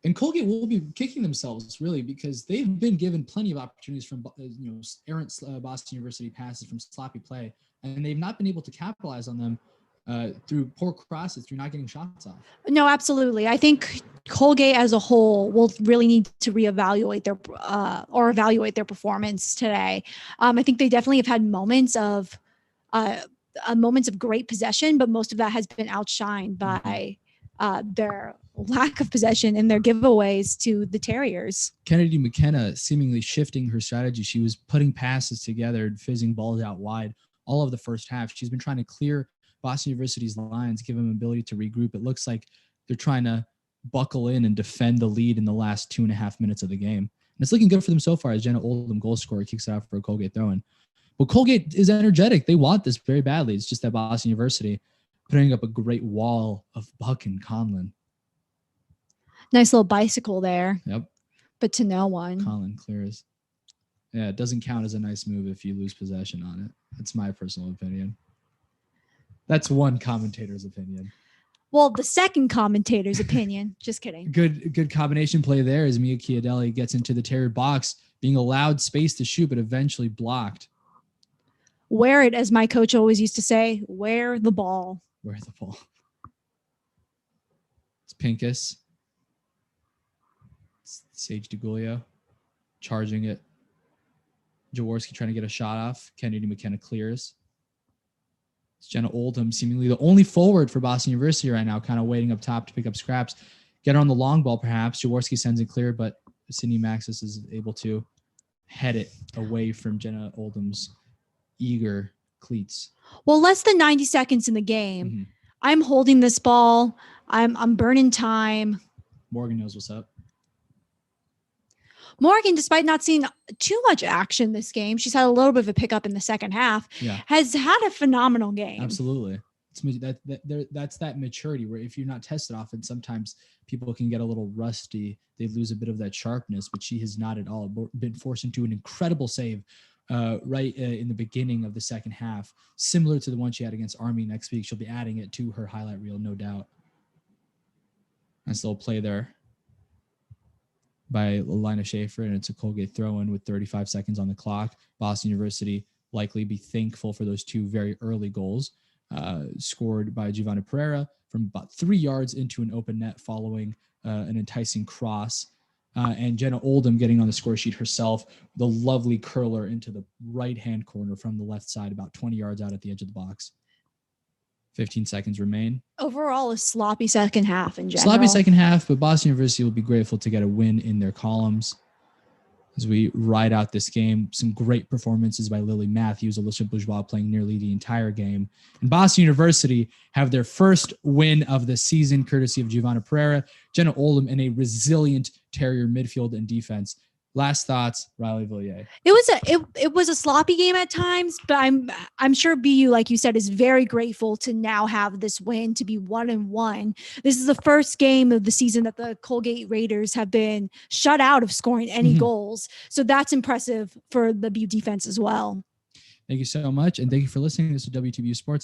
And Colgate will be kicking themselves, really, because they've been given plenty of opportunities from errant Boston University passes from sloppy play, and they've not been able to capitalize on them through poor crosses, through not getting shots off. No, absolutely. I think Colgate as a whole will really need to reevaluate evaluate their performance today. I think they definitely have had moments of great possession, but most of that has been outshined by their lack of possession and their giveaways to the Terriers. Kennedy McKenna seemingly shifting her strategy. She was putting passes together and fizzing balls out wide all of the first half. She's been trying to clear Boston University's lines, give them ability to regroup. It looks like they're trying to buckle in and defend the lead in the last 2.5 minutes of the game. And it's looking good for them so far as Jenna Oldham, goal scorer, kicks it out for a Colgate throw-in. But Colgate is energetic. They want this very badly. It's just that Boston University putting up a great wall of Buck and Conlon. Nice little bicycle there. Yep. But to no one. Conlon clears. Yeah, it doesn't count as a nice move if you lose possession on it. That's my personal opinion. That's one commentator's opinion. Well, the second commentator's opinion. Just kidding. Good combination play there as Mia Chiadelli gets into the Terrier box, being allowed space to shoot, but eventually blocked. Wear it, as my coach always used to say, wear the ball. Wear the ball. It's Pincus. It's Sage DeGulio charging it. Jaworski trying to get a shot off. Kennedy McKenna clears. It's Jenna Oldham, seemingly the only forward for Boston University right now, kind of waiting up top to pick up scraps. Get her on the long ball, perhaps. Jaworski sends it clear, but Sydney Maxis is able to head it away from Jenna Oldham's eager cleats. Well, less than 90 seconds in the game. Mm-hmm. I'm holding this ball. I'm burning time. Morgan knows what's up. Morgan, despite not seeing too much action this game, she's had a little bit of a pickup in the second half, has had a phenomenal game. Absolutely. That's that maturity where if you're not tested often, sometimes people can get a little rusty. They lose a bit of that sharpness, but she has not at all been forced into an incredible save in the beginning of the second half, similar to the one she had against Army next week. She'll be adding it to her highlight reel, no doubt. Nice little play there by Lina Schaefer, and it's a Colgate throw-in with 35 seconds on the clock. Boston University likely be thankful for those two very early goals scored by Giovanna Pereira from about 3 yards into an open net following an enticing cross. And Jenna Oldham getting on the score sheet herself, the lovely curler into the right-hand corner from the left side, about 20 yards out at the edge of the box. 15 seconds remain. Overall, a sloppy second half in general. Sloppy second half, but Boston University will be grateful to get a win in their columns. As we ride out this game, some great performances by Lily Matthews, Alicia Bourgeois playing nearly the entire game. And Boston University have their first win of the season, courtesy of Giovanna Pereira, Jenna Oldham, and a resilient Terrier midfield and defense. Last thoughts, Riley Villiers. It was a sloppy game at times, but I'm sure BU, like you said, is very grateful to now have this win, to be 1-1. This is the first game of the season that the Colgate Raiders have been shut out of scoring any goals. So that's impressive for the BU defense as well. Thank you so much, and thank you for listening. This is WTBU Sports.